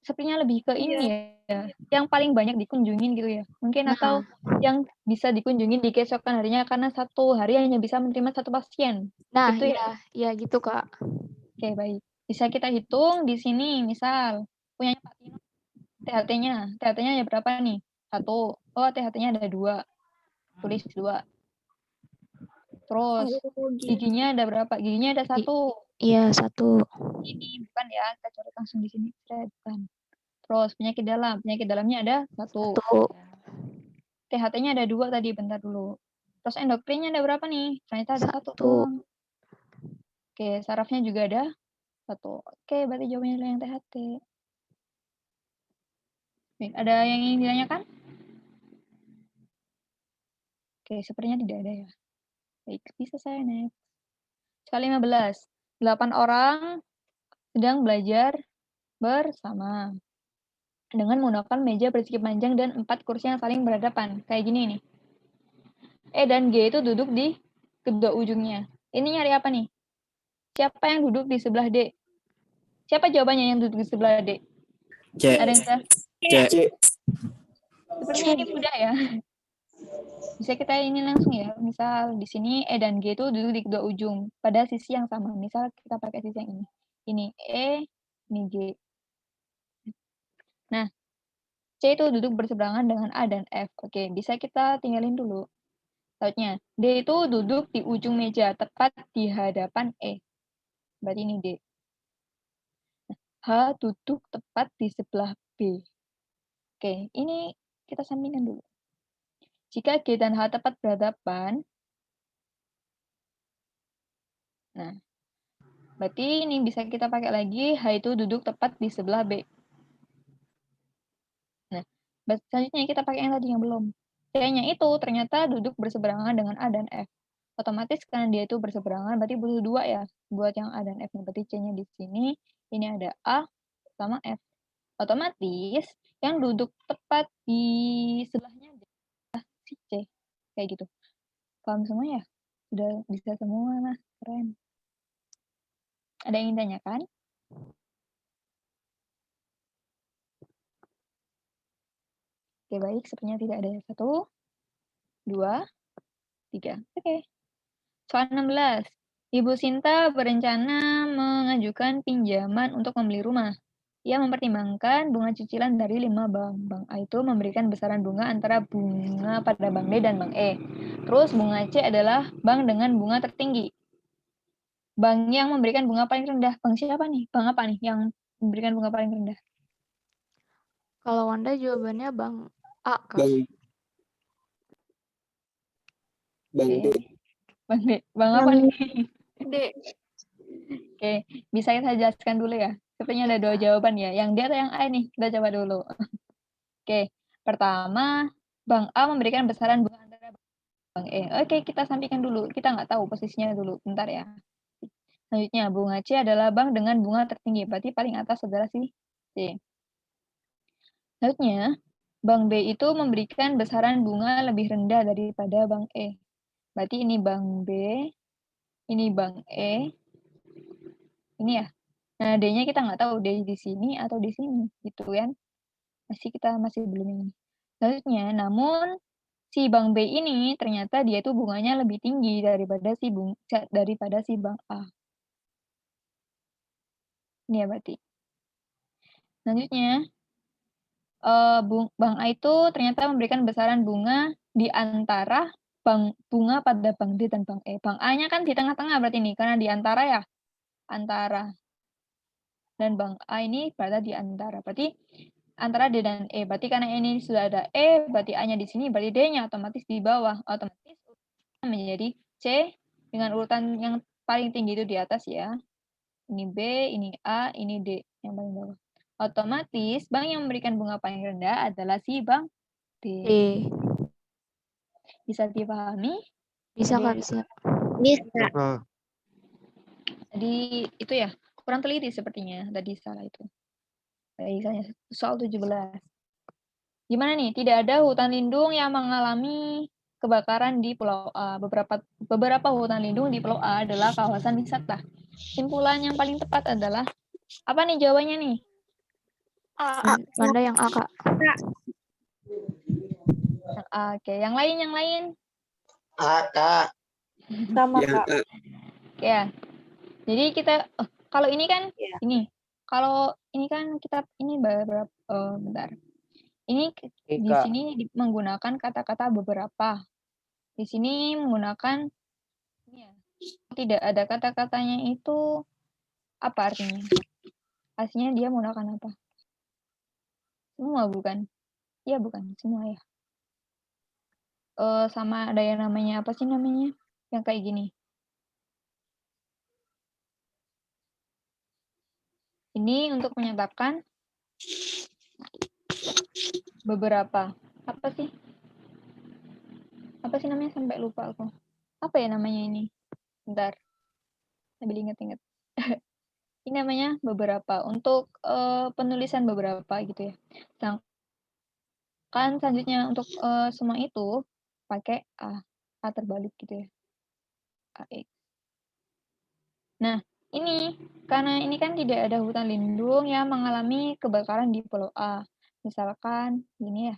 Sepertinya lebih ke ini ya, yang paling banyak dikunjungin gitu ya. Mungkin atau yang bisa dikunjungin di keesokan harinya karena satu hari hanya bisa menerima 1 pasien. Nah, Gitu ya. iya gitu, Kak. Oke, baik. Bisa kita hitung di sini, misal punyanya Pak Tino, THT-nya ada berapa nih? 1. Oh, THT-nya ada 2. Tulis 2. Terus giginya ada berapa? Giginya ada 1. Iya, 1. Ini bukan ya, kita coret langsung di sini. Bukan. Terus penyakit dalamnya ada 1. 1. THT-nya ada 2 tadi, bentar dulu. Terus endokrinnya ada berapa nih? Ternyata ada 1 1. doang. Oke, sarafnya juga ada 1. Oke, berarti jawabannya adalah yang THT. Baik, ada yang ingin ditanyakan? Oke, sepertinya tidak ada ya. Baik, bisa saya next. Soal 15. 8 orang sedang belajar bersama dengan menggunakan meja persegi panjang dan 4 kursi yang saling berhadapan. Kayak gini nih. E dan G itu duduk di kedua ujungnya. Ini nyari apa nih? Siapa yang duduk di sebelah D? Siapa jawabannya yang duduk di sebelah D? C. Ada yang tahu? C. Sepertinya ini mudah ya. Bisa kita ini langsung ya. Misal di sini E dan G itu duduk di kedua ujung pada sisi yang sama. Misal kita pakai sisi yang ini. Ini E, ini G. Nah, C itu duduk berseberangan dengan A dan F. Oke, bisa kita tinggalin dulu. Selanjutnya, D itu duduk di ujung meja, tepat di hadapan E. Berarti ini D. H duduk tepat di sebelah B. Oke, ini kita sampingkan dulu. Jika G dan H tepat berhadapan, nah, berarti ini bisa kita pakai lagi, H itu duduk tepat di sebelah B. Nah, selanjutnya kita pakai yang tadi yang belum. C-nya itu ternyata duduk berseberangan dengan A dan F. Otomatis karena dia itu berseberangan, berarti butuh 2 ya, buat yang A dan F. Berarti C-nya di sini, ini ada A sama F. Otomatis yang duduk tepat di sebelahnya adalah si C. Kayak gitu. Paham semua ya? Sudah bisa semua, nah keren. Ada yang ingin tanyakan? Oke, baik. Sepertinya tidak ada. 1, 2, 3. Oke. Soal 16. Ibu Sinta berencana mengajukan pinjaman untuk membeli rumah. Ia mempertimbangkan bunga cicilan dari 5 bank. Bank A itu memberikan besaran bunga antara bunga pada Bank B dan Bank E. Terus bunga C adalah bank dengan bunga tertinggi. Bank yang memberikan bunga paling rendah. Bank siapa nih? Bank apa nih yang memberikan bunga paling rendah? Kalau Wanda jawabannya Bank A, Kak. Bang D. Bank D. Bank apa nih? D. Oke, bisa kita jelaskan dulu ya. Sepertinya ada 2 jawaban ya. Yang D atau yang A nih? Kita coba dulu. Oke, pertama, Bank A memberikan besaran bunga antara Bank E. Oke, kita sampaikan dulu. Kita nggak tahu posisinya dulu. Bentar ya. Selanjutnya, bunga C adalah bank dengan bunga tertinggi. Berarti paling atas adalah si C. Selanjutnya, Bank B itu memberikan besaran bunga lebih rendah daripada Bank E. Berarti ini Bank B, ini Bank E, ini ya. Nah, D-nya kita nggak tahu D di sini atau di sini, gitu kan. Kita masih belum ini. Selanjutnya, namun si Bank B ini ternyata dia itu bunganya lebih tinggi daripada si Bank A. Ini ya berarti. Selanjutnya, Bank A itu ternyata memberikan besaran bunga di antara bunga pada Bank D dan Bank E. Bank A-nya kan di tengah-tengah berarti ini, karena di antara ya. Antara. Dan Bank A ini berada di antara. Berarti antara D dan E. Berarti karena ini sudah ada E, berarti A-nya di sini, berarti D-nya otomatis di bawah. Otomatis menjadi C dengan urutan yang paling tinggi itu di atas ya. Ini B, ini A, ini D yang paling bawah. Otomatis bank yang memberikan bunga paling rendah adalah si Bank D. Bisa dipahami? Bisa, Ada Kak, yang- bisa. Bisa. Jadi itu ya, kurang teliti sepertinya tadi salah itu. Misalnya soal 17. Gimana nih? Tidak ada hutan lindung yang mengalami kebakaran di Pulau A. Beberapa hutan lindung di Pulau A adalah kawasan wisata. Simpulan yang paling tepat adalah apa nih jawabannya nih? A. Wanda yang A, Kak. Oke, yang lain. Kak. Sama, Yang Kak. A. Ya. Jadi kita kalau ini kan Ya. ini. Kalau ini kan kita ini beberapa bentar. Ini di sini menggunakan kata-kata beberapa. Di sini menggunakan ini ya. Tidak ada kata-katanya itu apa artinya? Aslinya dia menggunakan apa? Semua bukan? Iya bukan, semua ya. Sama ada yang namanya apa sih namanya? Yang kayak gini. Ini untuk menyatakan beberapa. Apa sih? Apa sih namanya? Sampai lupa aku. Apa ya namanya ini? Bentar. Sambil inget-inget. Ini namanya beberapa. Untuk penulisan beberapa gitu ya. Kan selanjutnya untuk semua itu pakai A. A terbalik gitu ya. AX. Nah, ini karena ini kan tidak ada hutan lindung yang mengalami kebakaran di Pulau A. Misalkan gini ya.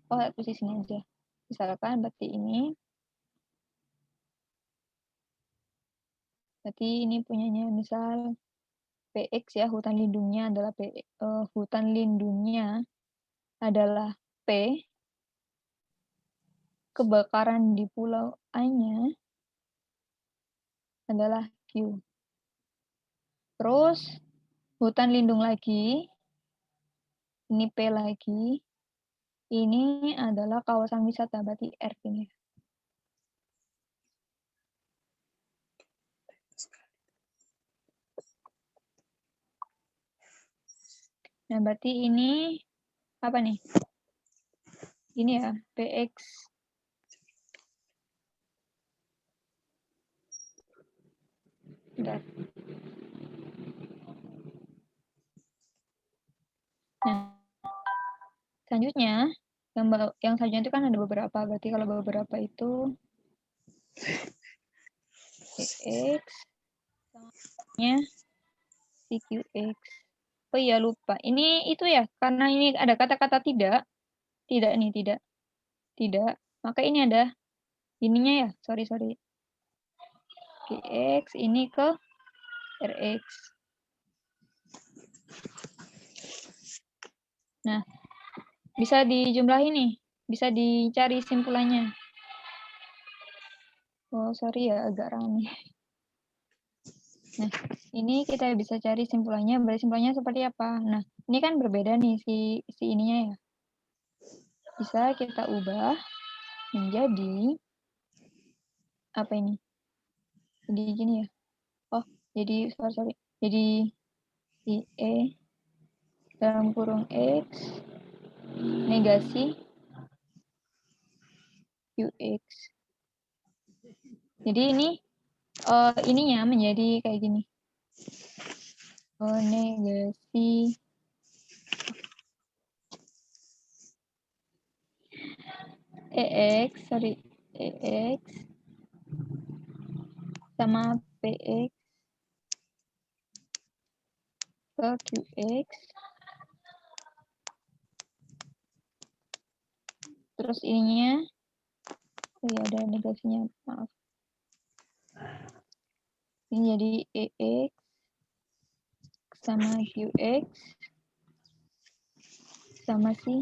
Oh, posisinya aja. Misalkan berarti ini. Berarti ini punyanya misal PX ya, hutan lindungnya adalah P. Kebakaran di Pulau A-nya adalah Q. Terus hutan lindung lagi, ini P lagi, ini adalah kawasan wisata, berarti R ini. Nah, berarti ini apa nih? Ini ya, PX. Bentar. Nah, selanjutnya, yang selanjutnya itu kan ada beberapa. Berarti kalau beberapa itu PX sama CQX. Oh iya, lupa. Ini itu ya, karena ini ada kata-kata tidak. Tidak nih, tidak. Tidak. Maka ini ada ininya ya, sorry. PX ini ke RX. Nah, bisa dijumlahin nih, bisa dicari simpulannya. Oh, sorry ya, agak rame. Nah, ini kita bisa cari simpulannya, berarti simpulannya seperti apa? Nah, ini kan berbeda nih si ininya ya. Bisa kita ubah menjadi apa ini? Jadi gini ya. Oh, jadi sorry. Jadi IE dalam kurung X negasi UX. Jadi ini ininya menjadi kayak gini. Negasi EX sama PX ke QX. Terus ininya, oh ya ada negasinya, maaf. Ini jadi EX sama QX sama si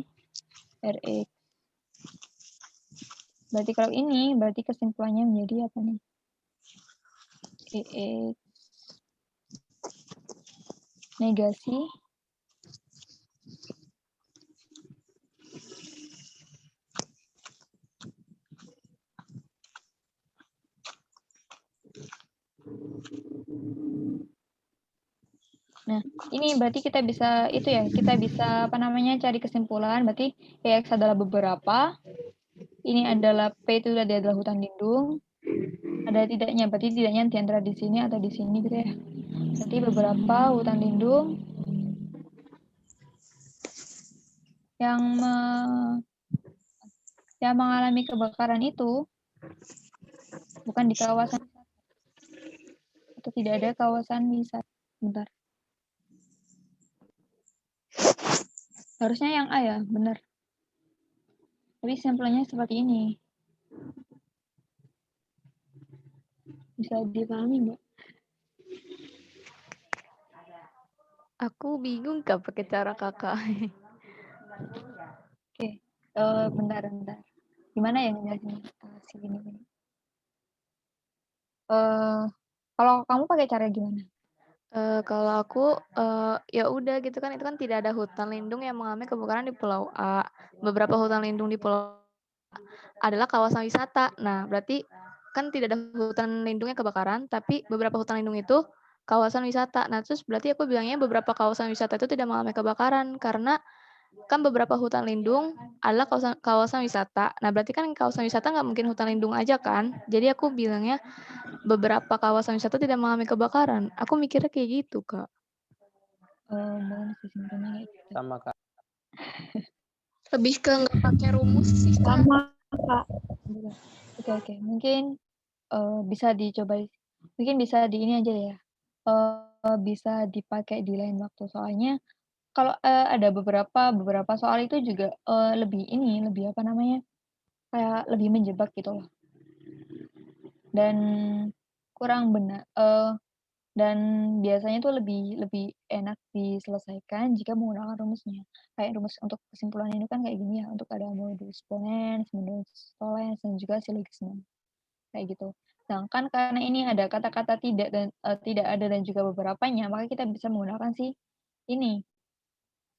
RX. Berarti kalau ini, berarti kesimpulannya menjadi apa nih? EX negasi Nah, ini berarti kita bisa itu ya, kita bisa apa namanya cari kesimpulan. Berarti EX adalah beberapa. Ini adalah P itu adalah hutan lindung. Ada tidaknya, berarti tidaknya di antara di sini atau di sini gitu ya. Berarti beberapa hutan lindung yang mengalami kebakaran itu bukan di kawasan atau tidak ada kawasan wisata. Bentar. Harusnya yang A ya, benar. Tapi sampelnya seperti ini. Bisa dipahami, Mbak? Aku bingung Kak pakai cara Kakak. Oke. Bentar. Gimana ya ngejelasin sini? Kalau kamu pakai cara gimana? Kalau aku, ya udah gitu kan, itu kan tidak ada hutan lindung yang mengalami kebakaran di Pulau A. Beberapa hutan lindung di Pulau adalah kawasan wisata. Nah, berarti kan tidak ada hutan lindung yang kebakaran, tapi beberapa hutan lindung itu kawasan wisata. Nah, terus berarti aku bilangnya beberapa kawasan wisata itu tidak mengalami kebakaran, karena kan beberapa hutan lindung adalah kawasan wisata. Nah, berarti kan kawasan wisata nggak mungkin hutan lindung aja kan? Jadi aku bilangnya beberapa kawasan wisata tidak mengalami kebakaran. Aku mikirnya kayak gitu, Kak. Boleh sih simpelnya kayak gitu. Sama Kak. Lebih ke nggak pakai rumus sih, Kak. Sama, Kak. Oke. Mungkin bisa dicoba. Mungkin bisa di ini aja ya. Bisa dipakai di lain waktu. Soalnya kalau ada beberapa soal itu juga lebih apa namanya? Kayak lebih menjebak gitu loh. Dan kurang benar. Dan biasanya tuh lebih enak diselesaikan jika menggunakan rumusnya. Kayak rumus untuk kesimpulan ini kan kayak gini ya, untuk ada modus ponens, modus tollens, dan juga syllogism. Kayak gitu. Sedangkan karena ini ada kata-kata tidak dan tidak ada dan juga beberapanya, maka kita bisa menggunakan si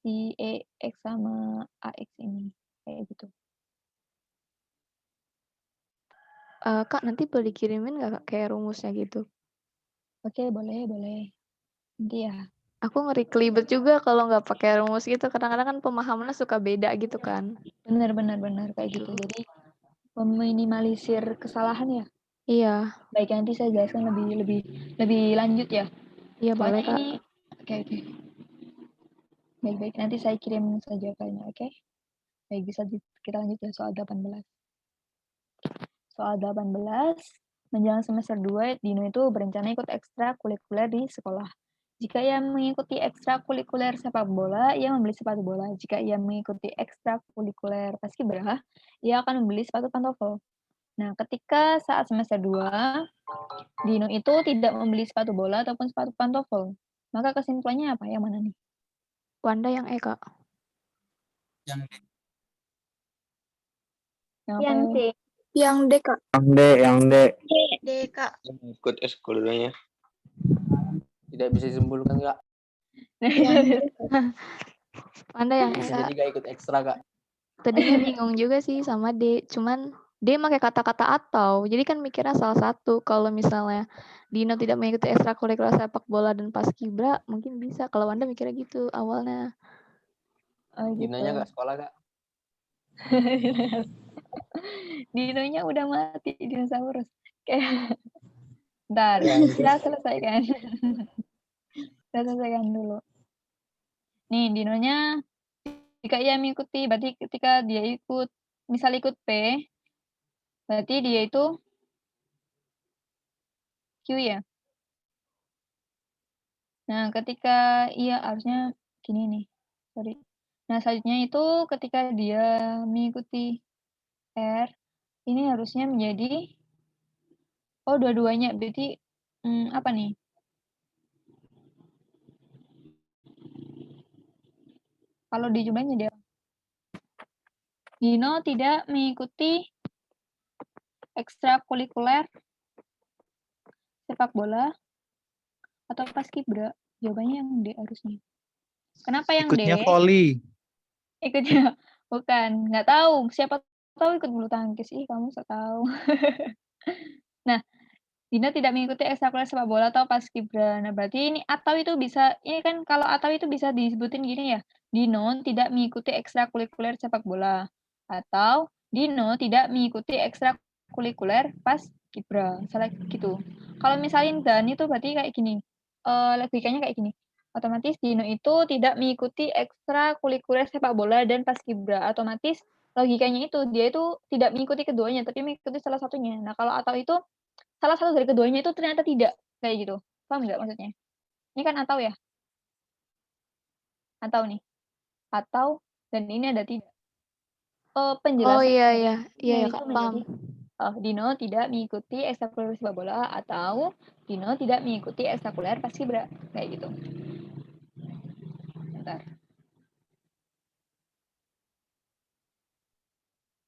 EX sama AX ini. kayak gitu. Kak, nanti boleh dikirimin nggak Kak, kayak rumusnya gitu? Oke, boleh. Nanti ya. Aku ngeri kelibet juga kalau nggak pakai rumus gitu. Kadang-kadang kan pemahamannya suka beda gitu kan. Benar kayak gitu. Gitu. Jadi meminimalisir kesalahan ya. Iya, Baik, nanti saya jelaskan lebih lanjut ya. iya boleh Soalnya Kak. ini oke. Baik, nanti saya kirim saja filenya, oke? Baik, bisa kita lanjut ya soal 18. Soal 18, menjelang semester 2, Dino itu berencana ikut ekstrakurikuler di sekolah. Jika ia mengikuti ekstrakurikuler sepak bola, ia membeli sepatu bola. Jika ia mengikuti ekstrakurikuler paskibra, ia akan membeli sepatu pantofel. Nah, ketika saat semester 2, Dino itu tidak membeli sepatu bola ataupun sepatu pantofel. Maka kesimpulannya apa? Yang mana nih? Wanda yang E Kak. Yang Yang apa Yang ya? D. Yang D, Kak. Yang D. D, Kak. Ikut ekskulnya. Tidak bisa disembulkan Kak. Yang D. Wanda yang E Bisa Kak. jadi gak ikut ekstra Kak. Tadinya bingung juga sih sama D, cuman D pakai kata-kata atau. Jadi kan mikirnya salah satu. Kalau misalnya Dino tidak mengikuti ekstrakurikuler sepak bola dan paskibra, mungkin bisa. Kalau Wanda mikirnya gitu awalnya. Oh, gitu. Dinonya nggak sekolah Kak. Dinonya udah mati, dinosaurus. Kayak, bentar, Yang kita selesaikan. Kita selesaikan dulu. Nih, dinonya, jika ia mengikuti, berarti ketika dia ikut, misal ikut P, berarti dia itu Q ya. Nah, ketika ia harusnya gini nih, sorry. Nah, selanjutnya itu ketika dia mengikuti R, ini harusnya menjadi, oh dua-duanya, berarti apa nih? Kalau dijumlahnya dia, Dino tidak mengikuti ekstrakurikuler sepak bola atau paskibra. Jawabannya yang D harusnya. Kenapa yang ikutnya D? voli. Ikutnya bukan, nggak tahu. Siapa tahu ikut bulu tangkis. Ih, kamu so tahu. Nah, Dina tidak mengikuti ekstrakurikuler sepak bola atau paskibra. Nah, berarti ini atau itu bisa, ini kan kalau atau itu bisa disebutin gini ya. Dino tidak mengikuti ekstrakurikuler sepak bola atau Dino tidak mengikuti ekstrakurikuler paskibra. Misalnya gitu. Kalau misalnya dan itu berarti kayak gini. Logikanya kayak gini. Otomatis Dino itu tidak mengikuti ekstrakurikuler sepak bola dan paskibra. Otomatis logikanya itu dia itu tidak mengikuti keduanya tapi mengikuti salah satunya. Nah, kalau atau itu salah satu dari keduanya itu ternyata tidak kayak gitu. Paham nggak maksudnya? Ini kan atau ya? Atau nih. Atau dan ini ada tidak. Oh Penjelasan iya dari iya. Iya ya itu Kak, paham. menjadi Dino tidak mengikuti ekstrakurikuler sepak bola atau Dino tidak mengikuti ekstrakurikuler paskibra kayak gitu. Bentar.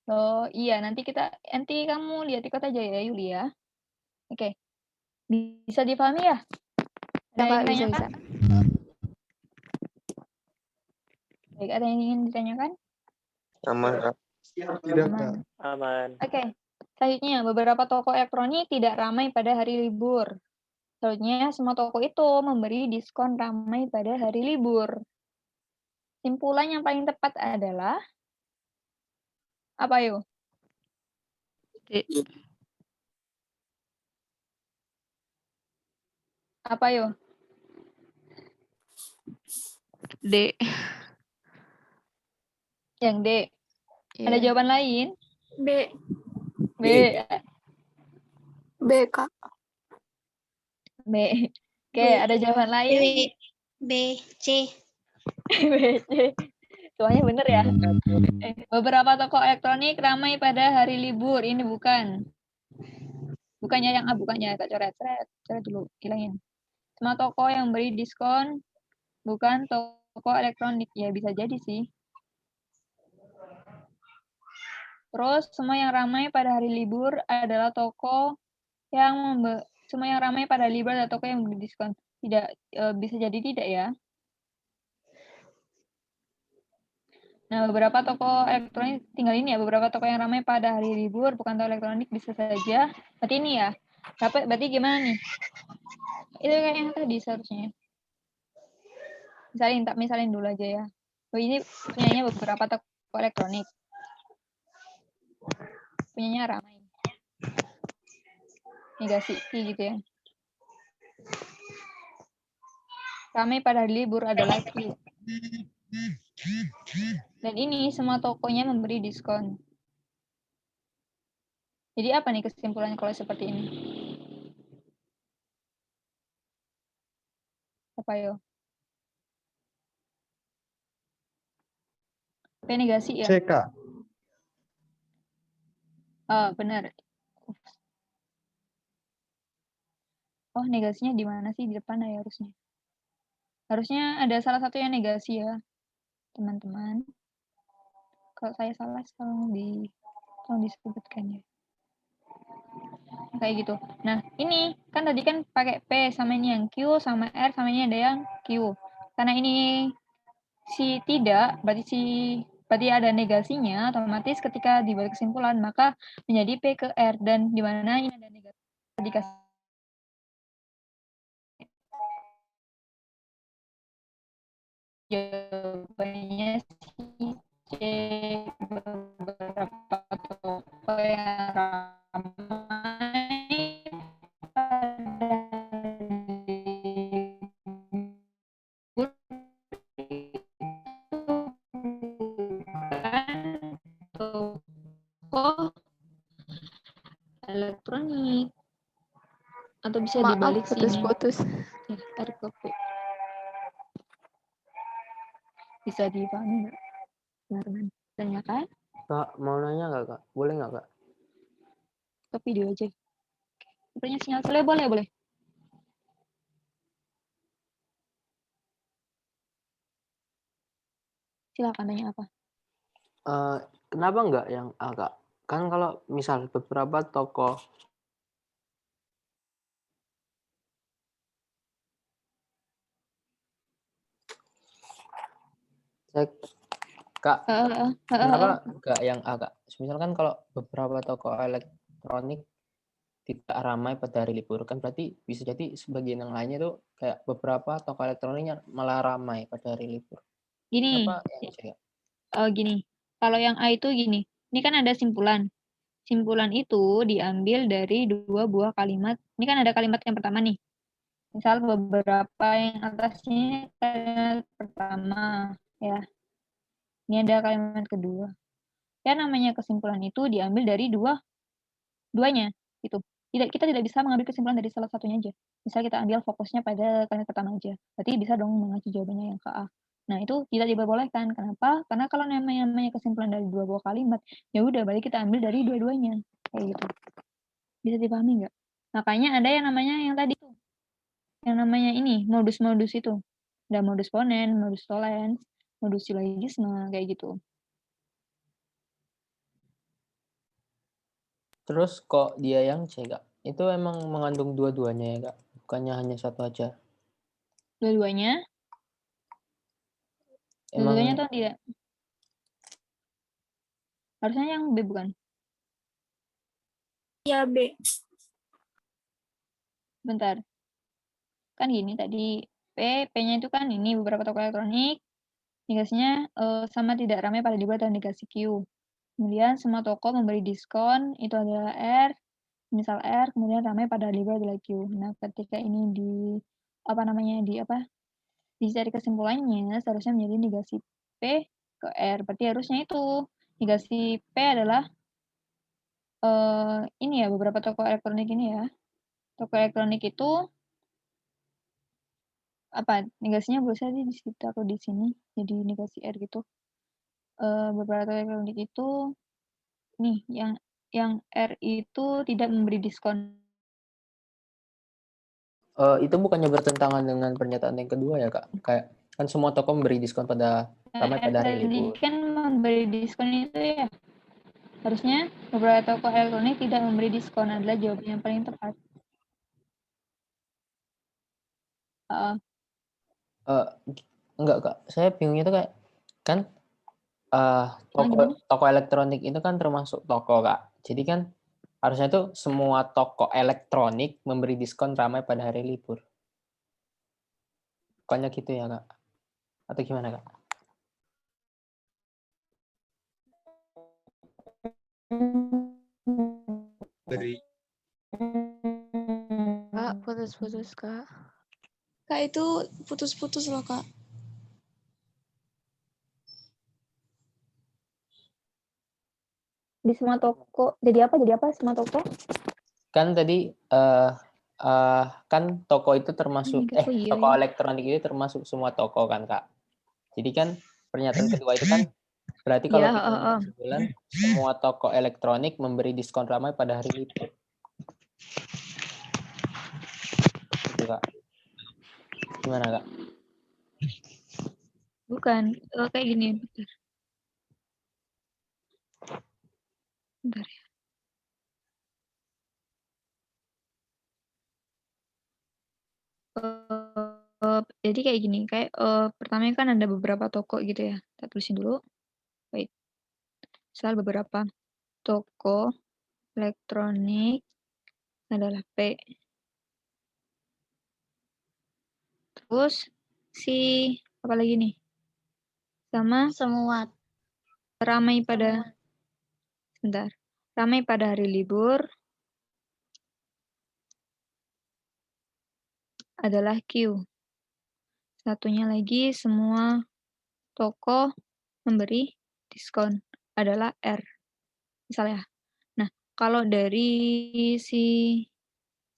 Oh iya, nanti kamu lihat ikut aja ya Yulia. Oke. Bisa dipahami ya? Ya Ada Kak, yang bisa ditanyakan? bisa. Baik, ada yang ingin ditanyakan? Aman, Kak. Tidak, Kak. Aman. Oke. Selanjutnya, beberapa toko elektronik tidak ramai pada hari libur. Selanjutnya, semua toko itu memberi diskon ramai pada hari libur. Simpulan yang paling tepat adalah apa yuk? D. Apa yuk? D. Yang D. Ada Iya. jawaban lain? B. B. B, Kak. B. Oke, ada jawaban lain? B, C. B, C. Semuanya bener ya? Beberapa toko elektronik ramai pada hari libur. Ini bukan. Bukannya yang A, bukannya. Kak coret dulu. Hilangin. Semua toko yang beri diskon bukan toko elektronik. Ya, bisa jadi sih. Terus, semua yang ramai pada hari libur adalah toko yang semua yang ramai pada libur adalah toko yang memberi diskon. Tidak, bisa jadi tidak ya. Nah, beberapa toko elektronik tinggal ini ya, beberapa toko yang ramai pada hari libur bukan toko elektronik bisa saja. Berarti ini ya. Berarti gimana nih? Itu kayak yang tadi seharusnya. Misalin dulu aja ya. Oh, ini punyanya beberapa toko elektronik. Punyanya ramai. Negasi gitu ya. Ramai pada hari libur adalah Q. Dan ini semua tokonya memberi diskon. Jadi apa nih kesimpulannya kalau seperti ini? Apa yo? P negasi ya? CK. Benar. Oh, negasinya di mana sih? Di depan ya harusnya. Harusnya ada salah satu yang negasi ya, teman-teman. Kalau saya salah, tolong disebutkan ya. Kayak gitu. Nah, ini kan tadi kan pakai P sama ini yang Q sama R sama ini ada yang Q. Karena ini berarti ada negasinya, otomatis ketika dibuat kesimpulan maka menjadi P ke R, dan di mana ini ada negasi dikasih jawabannya si C, beberapa toko yang ramai pada libur itu bukan toko elektronik, atau bisa Maaf, dibalik sini putus-putus. ya, R ke P. Bisa dipahami nggak, teman-teman? Tanyakan Kak, mau nanya nggak, Kak? Boleh nggak, Kak? ke video aja. Sepertinya sinyal boleh. Silakan tanya apa. Kenapa nggak yang A, Kak? Kan kalau misal beberapa toko Kak, kenapa nggak yang A, Kak? Misalkan kalau beberapa toko elektronik tidak ramai pada hari libur, kan berarti bisa jadi sebagian yang lainnya tuh kayak beberapa toko elektroniknya malah ramai pada hari libur. Gini, Kenapa yang C, Kak? gini. Kalau yang A itu gini. Ini kan ada simpulan. Simpulan itu diambil dari dua buah kalimat. Ini kan ada kalimat yang pertama nih. Misal beberapa yang atasnya kalimat pertama, ya. Ini ada kalimat kedua. Ya, namanya kesimpulan itu diambil dari duanya gitu. Kita tidak bisa mengambil kesimpulan dari salah satunya aja. Misal kita ambil fokusnya pada kalimat pertama aja. Berarti bisa dong mengacu jawabannya yang ke A. Nah, itu tidak diperbolehkan. Kenapa? Karena kalau namanya kesimpulan dari dua buah kalimat, ya udah berarti kita ambil dari dua-duanya. Kayak gitu. Bisa dipahami nggak? Makanya ada yang namanya yang tadi tuh. Yang namanya ini, modus-modus itu. Ada modus ponen, modus tollens, modus silogisme, kayak gitu. Terus kok dia yang C, Kak? Itu emang mengandung dua-duanya ya, Kak? Bukannya hanya satu aja? Dua-duanya? Dua-duanya Emang atau tidak? Harusnya yang B bukan? Ya, B. Bentar. Kan gini tadi, P-nya itu kan ini beberapa toko elektronik, negasinya sama tidak ramai pada libur dan negasi Q. Kemudian semua toko memberi diskon, itu adalah R, misal R, kemudian ramai pada libur adalah Q. Nah, ketika ini dicari kesimpulannya, seharusnya menjadi negasi P ke R. Berarti harusnya itu, negasi P adalah ini ya, beberapa toko elektronik ini ya. Toko elektronik itu negasinya boleh saja di situ atau di sini, jadi negasi R gitu. Beberapa toko elektronik itu nih yang R itu tidak memberi diskon. itu bukannya bertentangan dengan pernyataan yang kedua ya, Kak? Kayak kan semua toko memberi diskon ramai pada hari Tadi libur. kan memberi diskon itu ya. Harusnya beberapa toko elektronik tidak memberi diskon adalah jawaban yang paling tepat. Enggak, Kak. Saya bingungnya itu kayak kan toko elektronik itu kan termasuk toko, Kak. Jadi kan harusnya tuh semua toko elektronik memberi diskon ramai pada hari libur. Pokoknya gitu ya, Kak. Atau gimana, Kak? Beri. Kak, putus-putus, Kak. Kak, itu putus-putus loh, Kak. Di semua toko. Jadi apa semua toko? Kan tadi kan toko itu termasuk Oh iya, toko iya. elektronik itu termasuk semua toko kan, Kak. Jadi kan pernyataan kedua itu kan berarti kalau Iya, kita membuat kesimpulan semua toko elektronik memberi diskon ramai pada hari libur. Gitu, Kak. Gimana, Kak? Bukan, kayak gini. Bentar ya. Jadi kayak gini, kayak pertama kan ada beberapa toko gitu ya. Kita tulisin dulu. Baik. Misal beberapa toko elektronik adalah P. Terus si apa lagi nih? Sama Semua. ramai pada sebentar. Ramai pada hari libur adalah Q. Satunya lagi semua toko memberi diskon adalah R. Misalnya. Nah, kalau dari si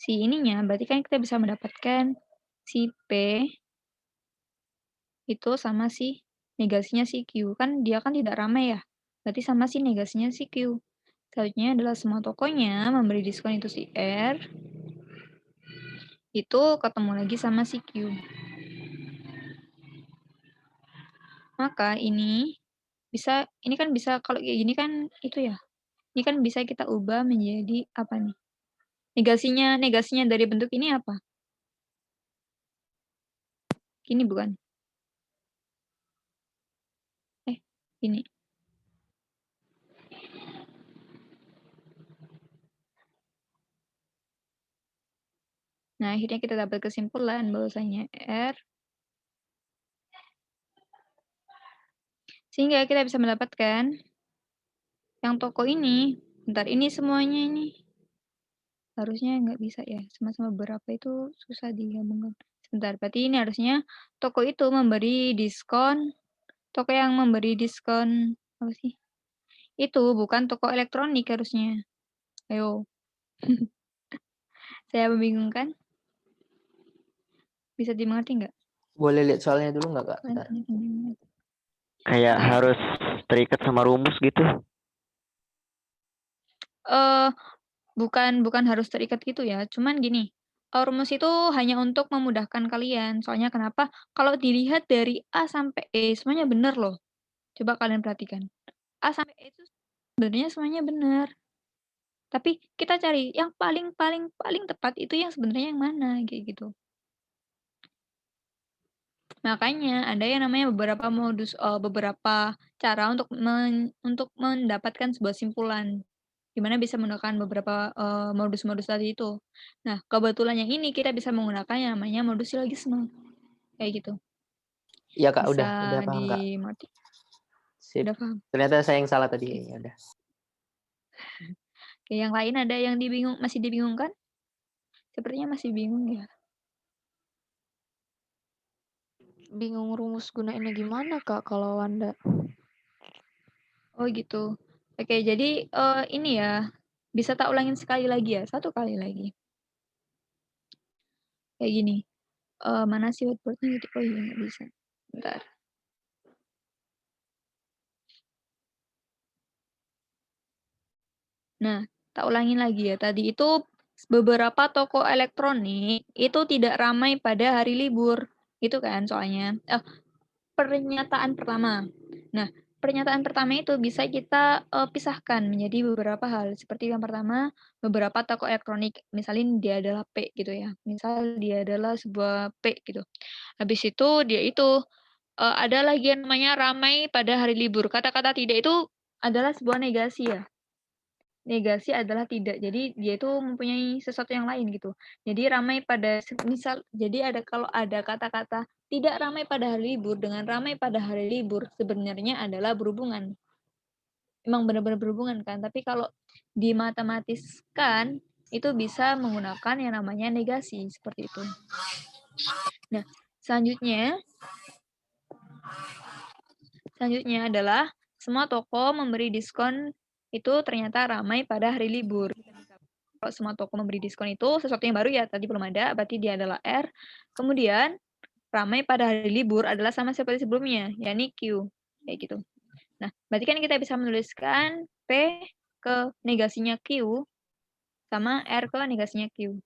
ininya berarti kan kita bisa mendapatkan si P itu sama si negasinya si Q. Kan dia kan tidak ramai ya. Berarti sama si negasinya si Q. Selanjutnya adalah semua tokonya memberi diskon itu si R. Itu ketemu lagi sama si Q. Maka ini kan bisa kalau kayak gini kan itu ya. Ini kan bisa kita ubah menjadi apa nih? Negasinya dari bentuk ini apa? Gini bukan? Gini. Nah, akhirnya kita dapat kesimpulan bahwasanya R sehingga kita bisa mendapatkan yang toko ini. Bentar, ini semuanya ini. Harusnya nggak bisa ya. Sama-sama berapa itu susah digabungkan. Sebentar, berarti ini harusnya toko itu memberi diskon. Toko yang memberi diskon apa sih? Itu bukan toko elektronik harusnya. Ayo. Saya membingungkan. Bisa dimengerti nggak? Boleh lihat soalnya dulu nggak, Kak? Bentar. Kayak harus terikat sama rumus gitu. Bukan harus terikat gitu ya. Cuman gini, rumus itu hanya untuk memudahkan kalian. Soalnya kenapa? Kalau dilihat dari A sampai E semuanya benar loh. Coba kalian perhatikan. A sampai E itu sebenarnya semuanya benar. Tapi kita cari yang paling tepat itu yang sebenarnya yang mana kayak gitu. Makanya ada yang namanya beberapa cara untuk mendapatkan sebuah simpulan. Di mana bisa menggunakan beberapa modus-modus tadi itu. Nah, kebetulan yang ini kita bisa menggunakan yang namanya modus silogisme. Kayak gitu. Iya, Kak, Bisa udah paham, Kak. dimengerti? Sip. Udah paham. Ternyata saya yang salah tadi. Ya udah. Oke, yang lain ada yang masih dibingungkan? Sepertinya masih bingung ya. Bingung rumus gunainnya gimana, Kak, kalau Wanda? Oh gitu. Oke, jadi ini ya. Bisa tak ulangin sekali lagi ya? 1 kali lagi. Kayak gini. Mana sih whiteboard-nya gitu? Oh iya, nggak bisa. Bentar. Nah, tak ulangin lagi ya. Tadi itu beberapa toko elektronik itu tidak ramai pada hari libur. Itu kan soalnya. Pernyataan pertama. Nah, pernyataan pertama itu bisa kita pisahkan menjadi beberapa hal. Seperti yang pertama, beberapa toko elektronik. Misalnya dia adalah P gitu ya. Misal dia adalah sebuah P gitu. Habis itu dia itu ada lagi yang namanya ramai pada hari libur. Kata-kata tidak itu adalah sebuah negasi ya. Negasi adalah tidak. Jadi dia itu mempunyai sesuatu yang lain gitu. Jadi ramai pada misal jadi kalau ada kata-kata tidak ramai pada hari libur dengan ramai pada hari libur sebenarnya adalah berhubungan. Emang benar-benar berhubungan kan. Tapi kalau dimatematiskan itu bisa menggunakan yang namanya negasi seperti itu. Nah, selanjutnya adalah semua toko memberi diskon itu ternyata ramai pada hari libur. Kalau semua toko memberi diskon itu sesuatu yang baru ya, tadi belum ada, berarti dia adalah R. Kemudian ramai pada hari libur adalah sama seperti sebelumnya, yakni Q. Kayak gitu. Nah, berarti kan kita bisa menuliskan P ke negasinya Q sama R ke negasinya Q.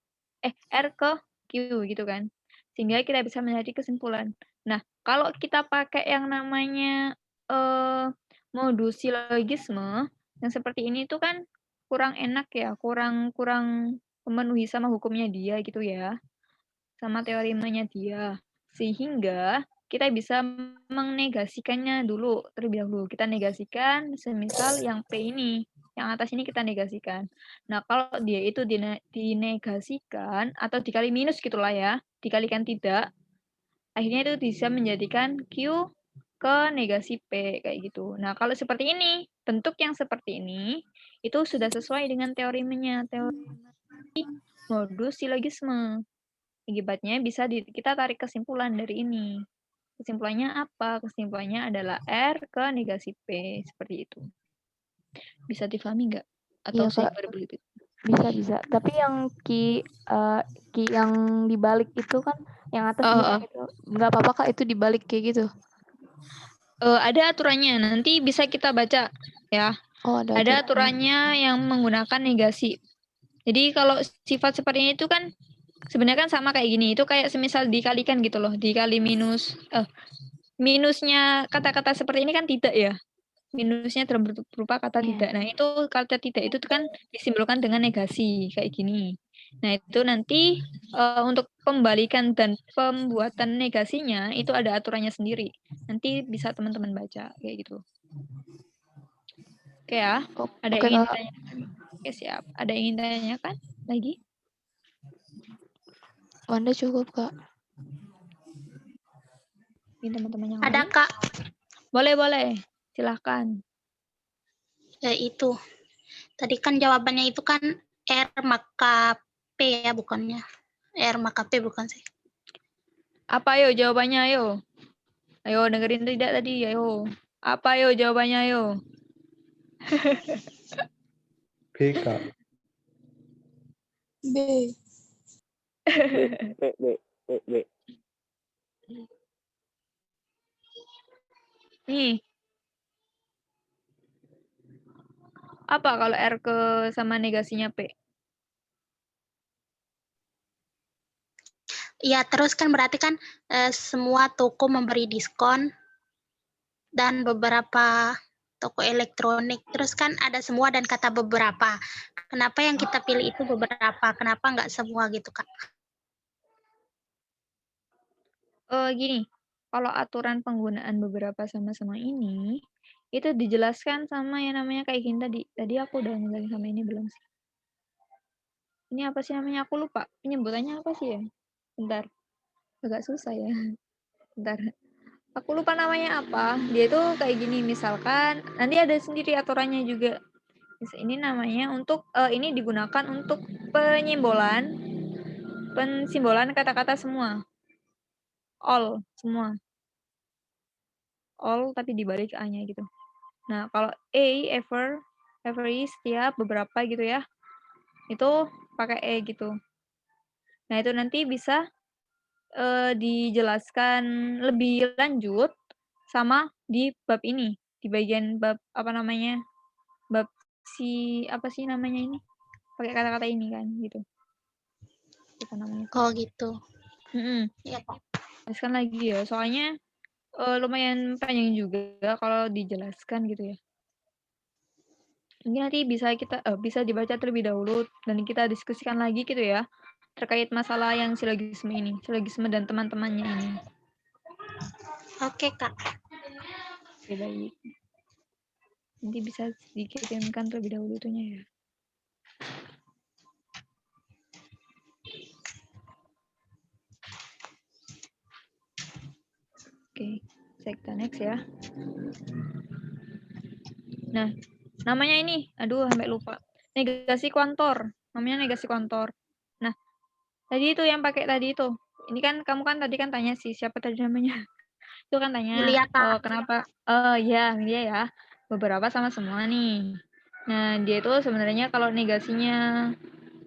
R ke Q gitu kan. Sehingga kita bisa menjadi kesimpulan. Nah, kalau kita pakai yang namanya modus silogisme yang seperti ini tuh kan kurang enak ya, kurang memenuhi sama hukumnya dia gitu ya. Sama teoremanya dia. Sehingga kita bisa menegasikannya dulu terlebih dahulu. Kita negasikan semisal yang P ini, yang atas ini kita negasikan. Nah, kalau dia itu dinegasikan atau dikali minus gitulah ya, dikalikan tidak, akhirnya itu bisa menjadikan Q ke negasi P kayak gitu. Nah, kalau seperti ini, bentuk yang seperti ini itu sudah sesuai dengan teoremanya, teori modus silogisme. Akibatnya bisa kita tarik kesimpulan dari ini. Kesimpulannya apa? Kesimpulannya adalah R ke negasi P. Seperti itu. Bisa difahami nggak? Atau Iya, saya Kak. berbalik? Bisa. Tapi yang Ki yang dibalik itu kan yang atas itu nggak apa-apa Kak itu dibalik kayak gitu. Ada aturannya. Nanti bisa kita baca ya. Oh, Ada aturannya yang menggunakan negasi. Jadi kalau sifat seperti ini itu kan sebenarnya kan sama kayak gini. Itu kayak semisal dikalikan gitu loh. Dikali minus. Minusnya kata-kata seperti ini kan tidak ya. Minusnya dalam berupa kata tidak. Nah, itu kata tidak itu kan disimbolkan dengan negasi kayak gini. Nah, itu nanti untuk pembalikan dan pembuatan negasinya itu ada aturannya sendiri. Nanti bisa teman-teman baca kayak gitu. Oke ya. Ada yang ingin ditanyakan? Oke, siap. Ada yang ingin ditanyakan lagi? Wanda cukup, Kak. Ini teman-teman yang Ada, lain? Kak. Boleh. Silahkan. Itu. Tadi kan jawabannya itu kan R maka P ya, bukannya. R maka P bukan sih. Apa ayo jawabannya ayo? Ayo dengerin tidak tadi, ayo. Apa ayo jawabannya ayo? B, Kak. B. B. Nih. Apa kalau R ke sama negasinya P? Ya, terus kan berarti kan semua toko memberi diskon dan beberapa toko elektronik. Terus kan ada semua dan kata beberapa. Kenapa yang kita pilih itu beberapa? Kenapa nggak semua gitu, Kak? Gini, kalau aturan penggunaan beberapa sama-sama ini, itu dijelaskan sama yang namanya kayak gini tadi. Tadi aku udah ngejelasin sama ini belum sih? Ini apa sih namanya? Aku lupa. Penyebutannya apa sih ya? Bentar. Agak susah ya. Bentar. Aku lupa namanya apa. Dia itu kayak gini. Misalkan, nanti ada sendiri aturannya juga. Ini namanya untuk, ini digunakan untuk pensimbolan kata-kata semua. All, semua. All, tapi dibalik A-nya gitu. Nah, kalau every, setiap, beberapa gitu ya. Itu pakai E gitu. Nah, itu nanti bisa dijelaskan lebih lanjut sama di bab ini. Di bagian bab, apa namanya, bab apa sih namanya ini? Pakai kata-kata ini kan, gitu. Apa namanya? Oh, gitu. Iya, Pak. Jelaskan lagi ya, soalnya lumayan panjang juga kalau dijelaskan gitu ya. Ini nanti bisa dibaca terlebih dahulu dan kita diskusikan lagi gitu ya terkait masalah yang silogisme ini, silogisme dan teman-temannya ini. Oke, Kak. Oke, baik. Nanti bisa dikirimkan terlebih dahulu itunya ya. Oke, kita next ya. Nah, namanya ini, aduh sampai lupa. Negasi kuantor, namanya negasi kuantor. Nah, tadi itu yang pakai tadi itu. Ini kan kamu kan tadi kan tanya sih siapa tadi namanya. Itu kan tanya Yulia, Kak. kenapa? Ya, dia ya. Beberapa sama semua nih. Nah, dia itu sebenarnya kalau negasinya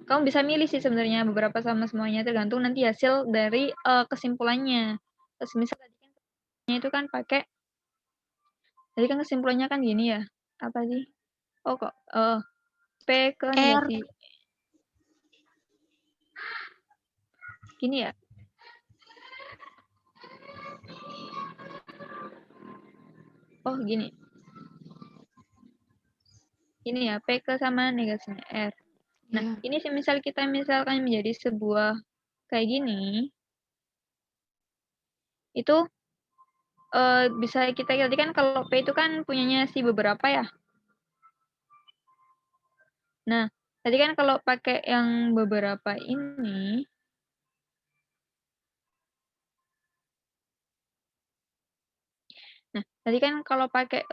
kamu bisa milih sih sebenarnya beberapa sama semuanya tergantung nanti hasil dari kesimpulannya. Terus misal tadi kan itu kan pakai tadi kan kesimpulannya kan gini ya. Apa sih? Oh kok P ke negasi. Gini ya. Oh, gini. Ini ya, P ke sama negasinya R. Nah, ini misal kita misalkan menjadi sebuah kayak gini, itu bisa kita tadi kan kalau P itu kan punyanya si beberapa ya. Nah, tadi kan kalau pakai yang beberapa ini, nah, tadi kan kalau pakai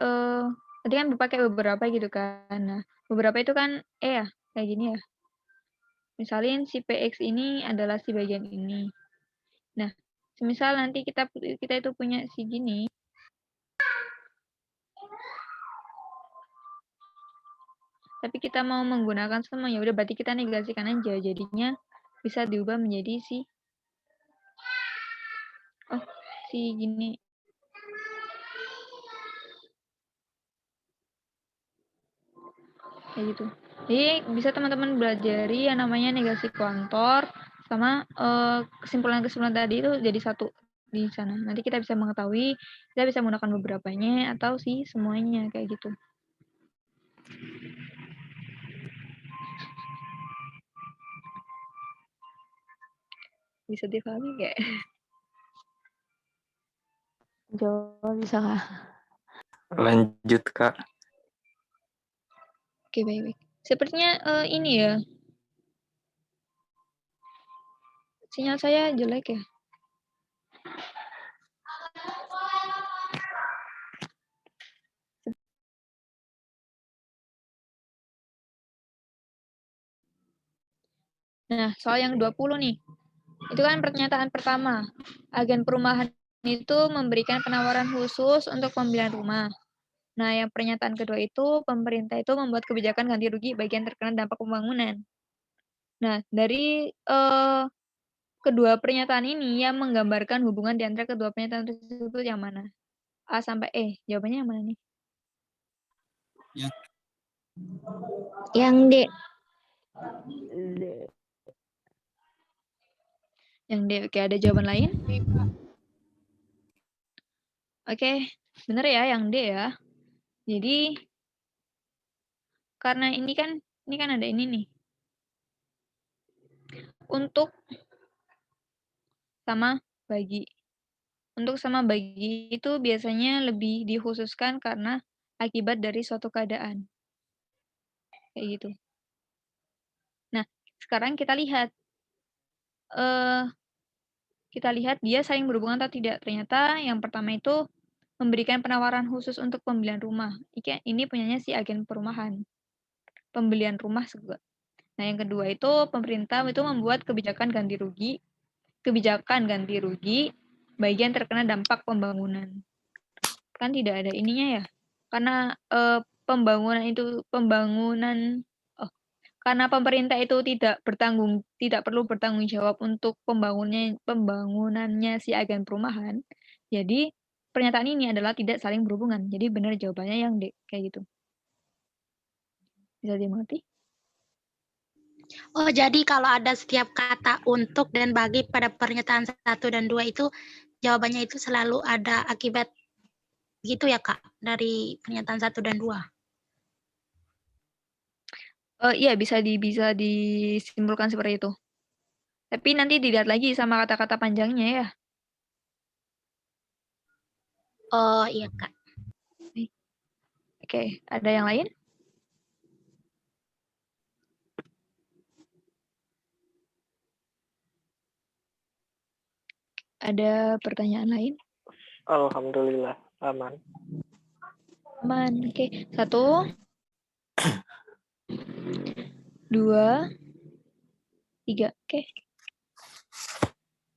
tadi kan pakai beberapa gitu kan. Nah, beberapa itu kan ya, kayak gini ya. Misalin si PX ini adalah si bagian ini. Nah, semisal nanti kita itu punya si gini. Tapi kita mau menggunakan semua, ya udah berarti kita negasikan aja. Jadinya bisa diubah menjadi si gini. Kayak gitu. Jadi bisa teman-teman belajari yang namanya negasi kuantor sama kesimpulan-kesimpulan tadi itu jadi satu di sana. Nanti kita bisa mengetahui, kita bisa menggunakan beberapanya atau sih semuanya kayak gitu. Bisa dipahami nggak? Jawab bisa Kak? Lanjut Kak. Oke, baik-baik. Sepertinya ini ya. Sinyal saya jelek ya. Nah, soal yang 20 nih. Itu kan pernyataan pertama. Agen perumahan itu memberikan penawaran khusus untuk pembelian rumah. Nah, yang pernyataan kedua itu pemerintah itu membuat kebijakan ganti rugi bagi yang terkena dampak pembangunan. Nah, dari kedua pernyataan ini yang menggambarkan hubungan di antara kedua pernyataan tersebut yang mana? A sampai E. Jawabannya yang mana nih? Yang D. Yang D. Oke, ada jawaban lain? Oke, bener ya yang D ya. Jadi karena ini kan ada ini nih. Untuk sama bagi. Untuk sama bagi itu biasanya lebih dikhususkan karena akibat dari suatu keadaan. Kayak gitu. Nah, sekarang kita lihat. Kita lihat dia saling berhubungan atau tidak. Ternyata yang pertama itu memberikan penawaran khusus untuk pembelian rumah. Ini punyanya si agen perumahan. Pembelian rumah juga. Nah, yang kedua itu pemerintah itu membuat kebijakan ganti rugi bagi yang terkena dampak pembangunan. Kan tidak ada ininya ya. Karena karena pemerintah itu tidak perlu bertanggung jawab untuk pembangunannya si agen perumahan. Jadi pernyataan ini adalah tidak saling berhubungan. Jadi benar jawabannya yang D, kayak gitu. Bisa dimengerti? Oh, jadi kalau ada setiap kata untuk dan bagi pada pernyataan 1 dan 2 itu jawabannya itu selalu ada akibat gitu ya, Kak, dari pernyataan 1 dan 2. Iya, bisa disimpulkan seperti itu. Tapi nanti dilihat lagi sama kata-kata panjangnya ya. Oh iya Kak. Oke, ada yang lain? Ada pertanyaan lain? Alhamdulillah, aman. Aman. Oke, 1, 2, 3. Oke.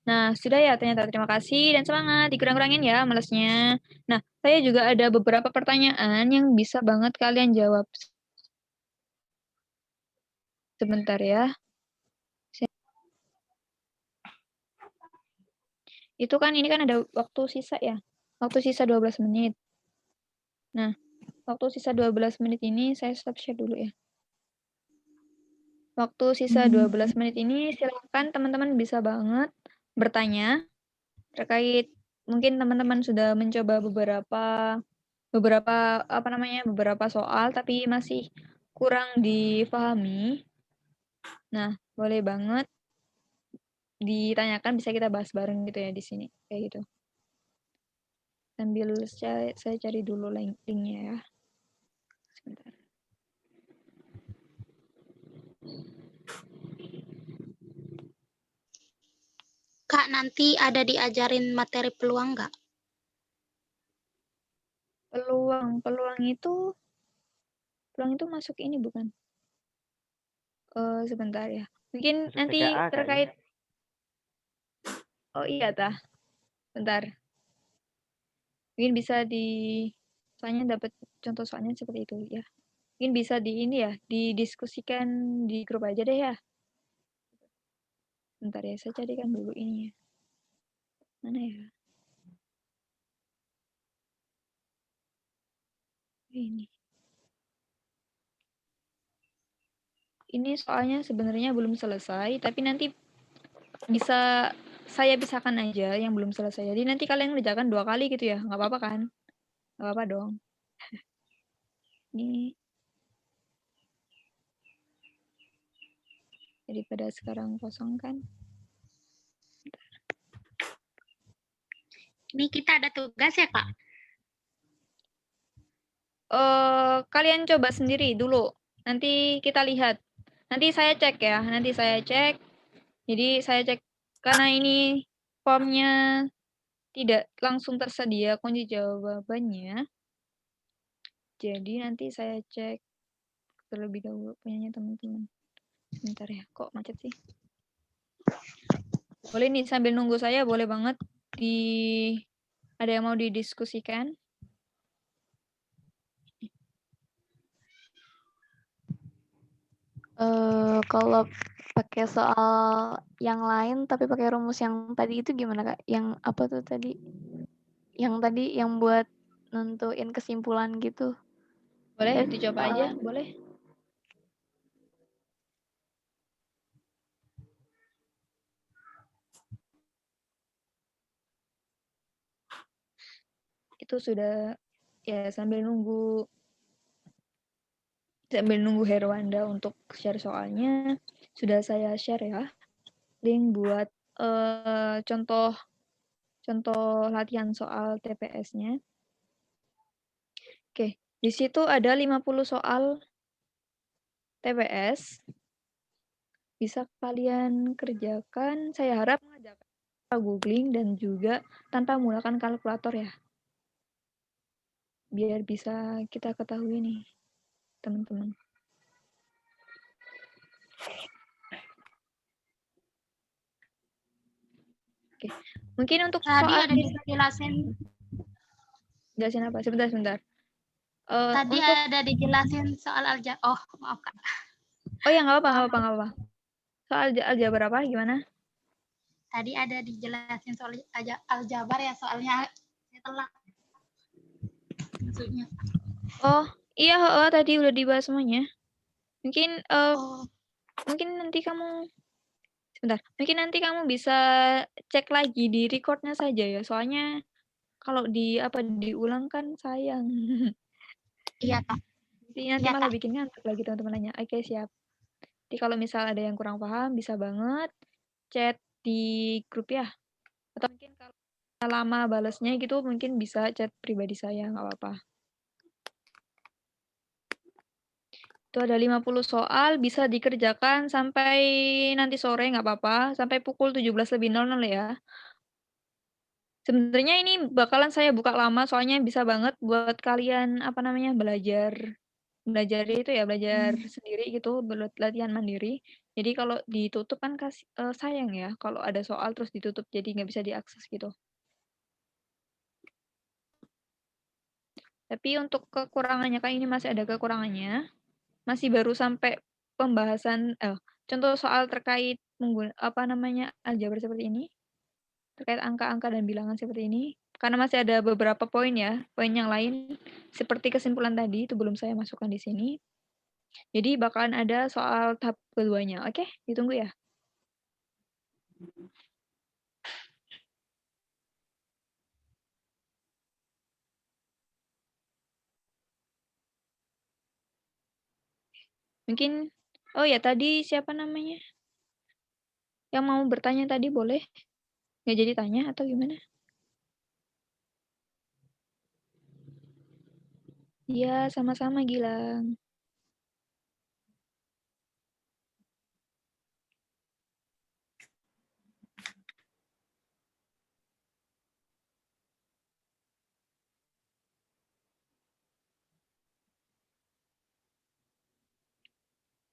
Nah, sudah ya ternyata. Terima kasih dan semangat. Dikurang-kurangin ya malesnya. Nah, saya juga ada beberapa pertanyaan yang bisa banget kalian jawab. Sebentar ya. Itu kan ini kan ada waktu sisa ya. Waktu sisa 12 menit. Nah, waktu sisa 12 menit ini saya stop share dulu ya. Waktu sisa 12 menit ini silakan teman-teman bisa banget bertanya terkait mungkin teman-teman sudah mencoba beberapa soal tapi masih kurang difahami. Nah, boleh banget ditanyakan, bisa kita bahas bareng gitu ya di sini kayak gitu. Sambil saya cari dulu linknya ya. Sebentar. Kak, nanti ada diajarin materi peluang nggak? Peluang itu masuk ini bukan? Sebentar ya. Mungkin Masuk nanti PKA terkait. kayaknya. Oh iya tah. Bentar. Mungkin bisa soalnya dapat contoh soalnya seperti itu ya. Mungkin bisa didiskusikan di grup aja deh ya. Bentar ya, saya carikan dulu ini ya. Mana ya? Ini. Ini soalnya sebenarnya belum selesai, tapi nanti saya pisahkan aja yang belum selesai. Jadi nanti kalian ngerjakan 2 kali gitu ya, nggak apa-apa kan? Nggak apa-apa dong. Ini. Daripada sekarang kosong kan. Ini kita ada tugas ya Kak? Kalian coba sendiri dulu. Nanti kita lihat. Nanti saya cek ya. Jadi saya cek karena ini formnya tidak langsung tersedia kunci jawabannya. Jadi nanti saya cek terlebih dahulu punyanya teman-teman. Sebentar ya, kok macet sih? Boleh nih sambil nunggu saya, boleh banget ada yang mau didiskusikan? Kalau pakai soal yang lain tapi pakai rumus yang tadi itu gimana Kak? Yang apa tuh tadi? Yang buat nentuin kesimpulan gitu. Boleh dicoba aja, boleh. Itu sudah ya sambil nunggu Herwanda untuk share soalnya, sudah saya share ya link buat contoh latihan soal TPS-nya. Oke, di situ ada 50 soal TPS. Bisa kalian kerjakan, saya harap mengajarkan googling dan juga tanpa menggunakan kalkulator ya. Biar bisa kita ketahui nih, teman-teman. Oke. Mungkin untuk Tadi soal ada dijelasin. Jelasin apa? Sebentar. Tadi Untuk ada dijelasin soal aljabar. Oh, maaf Kak. Oh ya, nggak apa-apa. Soal aljabar apa? Gimana? Tadi ada dijelasin soal aljabar ya, soalnya saya telat. Maksudnya. Oh, iya, tadi udah dibahas semuanya. Mungkin nanti kamu Mungkin nanti kamu bisa cek lagi di recordnya saja ya. Soalnya kalau diulang kan sayang. Iya, Kak. Nanti malah bikin ngantuk lagi teman-teman nanya. Oke, siap. Jadi kalau misal ada yang kurang paham bisa banget chat di grup ya. Atau mungkin kalau lama balasnya gitu mungkin bisa chat pribadi saya, nggak apa-apa. Itu ada 50 soal, bisa dikerjakan sampai nanti sore, nggak apa-apa, sampai pukul 17.00 ya. Sebenarnya ini bakalan saya buka lama, soalnya bisa banget buat kalian, apa namanya, belajar itu ya, belajar sendiri gitu, latihan mandiri. Jadi kalau ditutup kan sayang ya, kalau ada soal terus ditutup, jadi nggak bisa diakses gitu. Tapi untuk kekurangannya, kan ini masih ada kekurangannya. Masih baru sampai pembahasan contoh soal terkait aljabar seperti ini, terkait angka-angka dan bilangan seperti ini, karena masih ada beberapa poin ya, poin yang lain seperti kesimpulan tadi itu belum saya masukkan di sini. Jadi bakalan ada soal tahap keduanya. Oke, ditunggu ya. Mungkin oh ya tadi siapa namanya? Yang mau bertanya tadi boleh? Nggak jadi tanya atau gimana? Iya, sama-sama Gilang.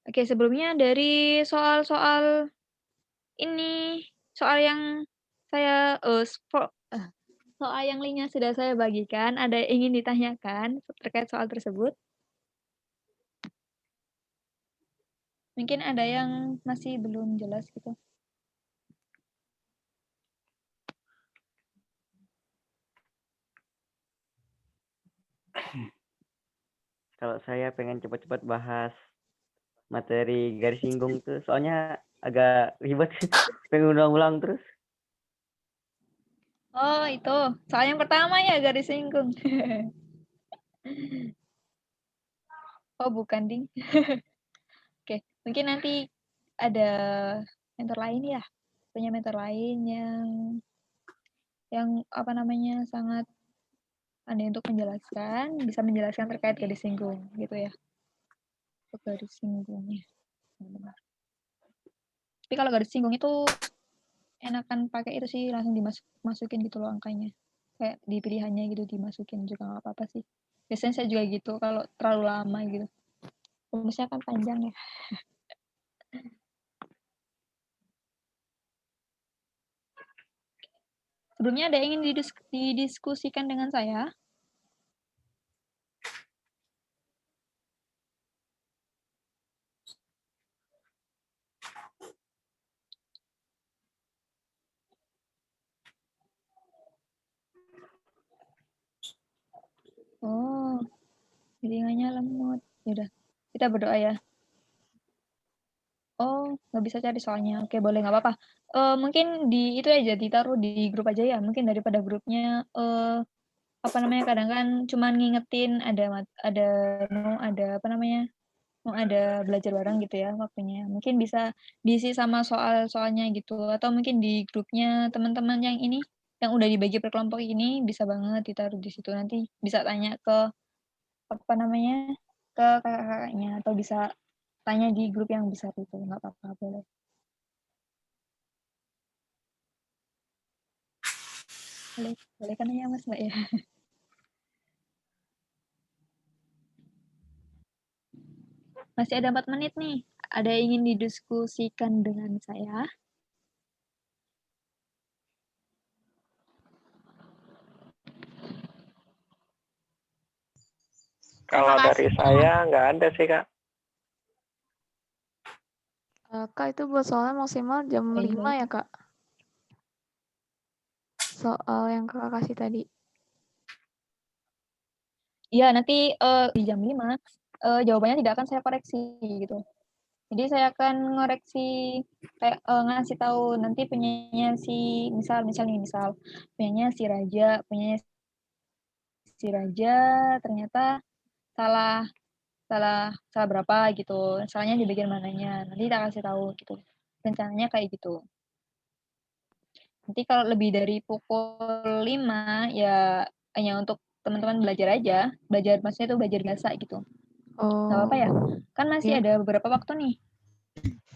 Oke, sebelumnya dari soal-soal ini, soal yang saya soal yang linknya sudah saya bagikan, ada yang ingin ditanyakan terkait soal tersebut? Mungkin ada yang masih belum jelas gitu. Kalau saya pengen cepat-cepat bahas materi garis singgung tuh, soalnya agak ribet, pengen ulang-ulang terus. Oh, itu. Soal yang pertama ya, garis singgung. Oh, bukan, Ding. Oke, mungkin nanti ada mentor lain ya. Punya mentor lain yang apa namanya sangat pandai untuk menjelaskan, bisa menjelaskan terkait garis singgung gitu ya. Garis singgungnya. Benar. Tapi kalau garis singgung itu enakan pakai itu sih, langsung dimasukin gitu loh angkanya. Kayak di pilihannya gitu dimasukin juga nggak apa-apa sih. Biasanya saya juga gitu kalau terlalu lama gitu. Rumusnya kan panjang ya. Sebelumnya ada yang ingin didiskusikan dengan saya? Oh, jaringannya lemot. Yaudah, kita berdoa ya. Oh, nggak bisa cari soalnya. Oke, boleh, nggak apa-apa. Mungkin itu aja, ditaruh di grup aja ya. Mungkin daripada grupnya, apa namanya, kadang kan cuma ngingetin mau ada belajar bareng gitu ya waktunya. Mungkin bisa diisi sama soal-soalnya gitu. Atau mungkin di grupnya teman-teman yang ini, yang udah dibagi per kelompok ini, bisa banget ditaruh di situ. Nanti bisa tanya ke, apa namanya, ke kakak-kakaknya. Atau bisa tanya di grup yang besar itu. Nggak apa-apa, boleh. Boleh kan ya Mas Mbak ya? Masih ada 4 menit nih. Ada yang ingin didiskusikan dengan saya? Kalau dari saya nggak ada sih, Kak. Kak, itu buat soalnya maksimal jam 5 ya, Kak? Soal yang Kakak kasih tadi. Iya, nanti di jam 5 jawabannya tidak akan saya koreksi gitu. Jadi saya akan ngoreksi kayak ngasih tahu nanti punyanya misal punyanya si Raja ternyata salah berapa gitu. Salahnya di bagian mananya. Nanti kita kasih tahu gitu. Rencananya kayak gitu. Nanti kalau lebih dari pukul 5 ya hanya untuk teman-teman belajar aja. Belajar maksudnya itu belajar biasa gitu. Nggak apa-apa ya? Kan masih ada beberapa waktu nih.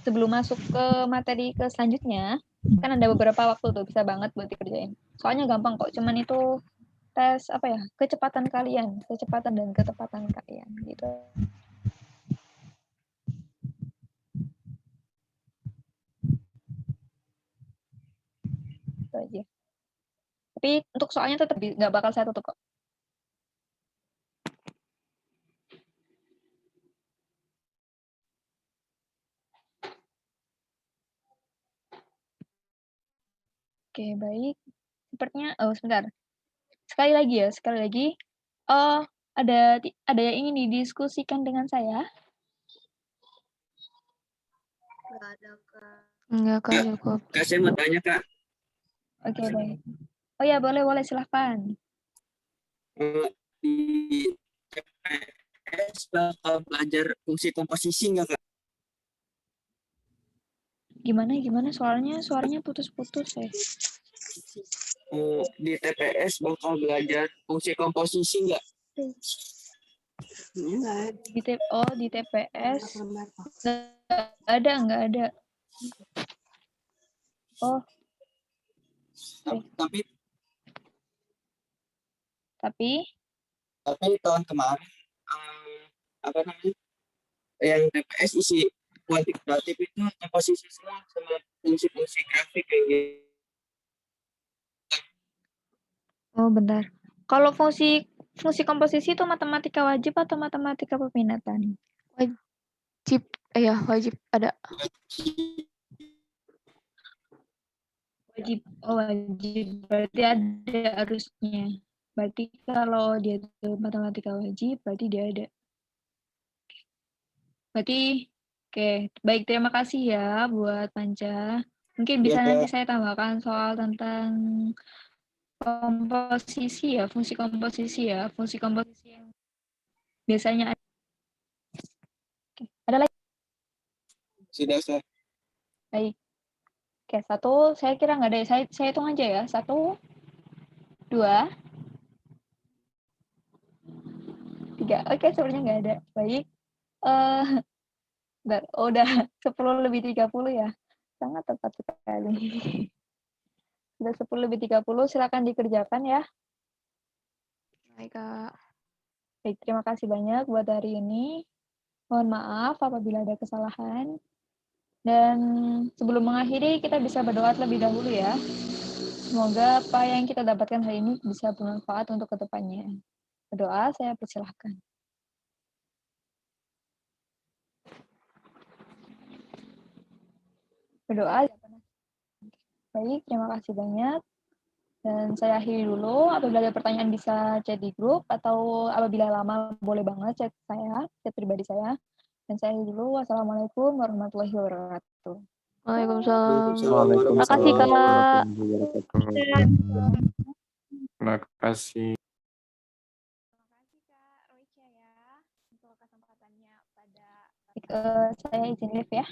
Sebelum masuk ke materi ke selanjutnya, kan ada beberapa waktu tuh bisa banget buat dikerjain. Soalnya gampang kok, cuman itu tes apa ya? Kecepatan kalian, kecepatan dan ketepatan kalian gitu. Itu aja. Tapi untuk soalnya tetap nggak bakal saya tutup kok. Oke, baik. Sepertinya, oh sebentar. Sekali lagi. Ada yang ingin didiskusikan dengan saya? Nggak ada, Kak. Enggak, Kak, cukup. Kak, saya mau tanya, Kak. Oke, baik. Oh ya, boleh, silahkan. Di TPS bakal belajar fungsi komposisi nggak, Kak? Gimana? Suaranya putus-putus ya. Di TPS bakal belajar fungsi komposisi nggak? Di TPS nggak ada. Oh. Tapi tahun kemarin yang TPS isi kuantitatif itu komposisi semua sama fungsi-fungsi grafik kayak gitu. Oh, bentar. Kalau fungsi komposisi itu matematika wajib atau matematika peminatan? Wajib ada. Wajib. Berarti ada harusnya. Berarti kalau dia itu matematika wajib, berarti dia ada. Berarti, oke. Baik, terima kasih ya buat Panca. Mungkin bisa nanti saya tambahkan soal tentang komposisi ya, fungsi komposisi yang biasanya ada. Oke. Ada lagi? Sudah, Ustaz. Baik. Oke, 1, saya kira nggak ada. Saya hitung aja ya. 1, 2, 3. Oke, sebenarnya nggak ada. Baik. Udah 10:30 ya. Sangat tepat sekali. Sudah 10:30, silakan dikerjakan ya. Baik, Kak. Baik, terima kasih banyak buat hari ini. Mohon maaf apabila ada kesalahan. Dan sebelum mengakhiri, kita bisa berdoa terlebih dahulu ya. Semoga apa yang kita dapatkan hari ini bisa bermanfaat untuk kedepannya. Berdoa, saya persilahkan. Berdoa. Baik, terima kasih banyak. Dan saya akhiri dulu. Apabila ada pertanyaan bisa chat di grup, atau apabila lama boleh banget chat pribadi saya. Dan saya akhiri dulu. Wassalamualaikum warahmatullahi wabarakatuh. Waalaikumsalam. Waalaikumsalam. Terima kasih, Kak. Terima kasih. Saya izin live ya.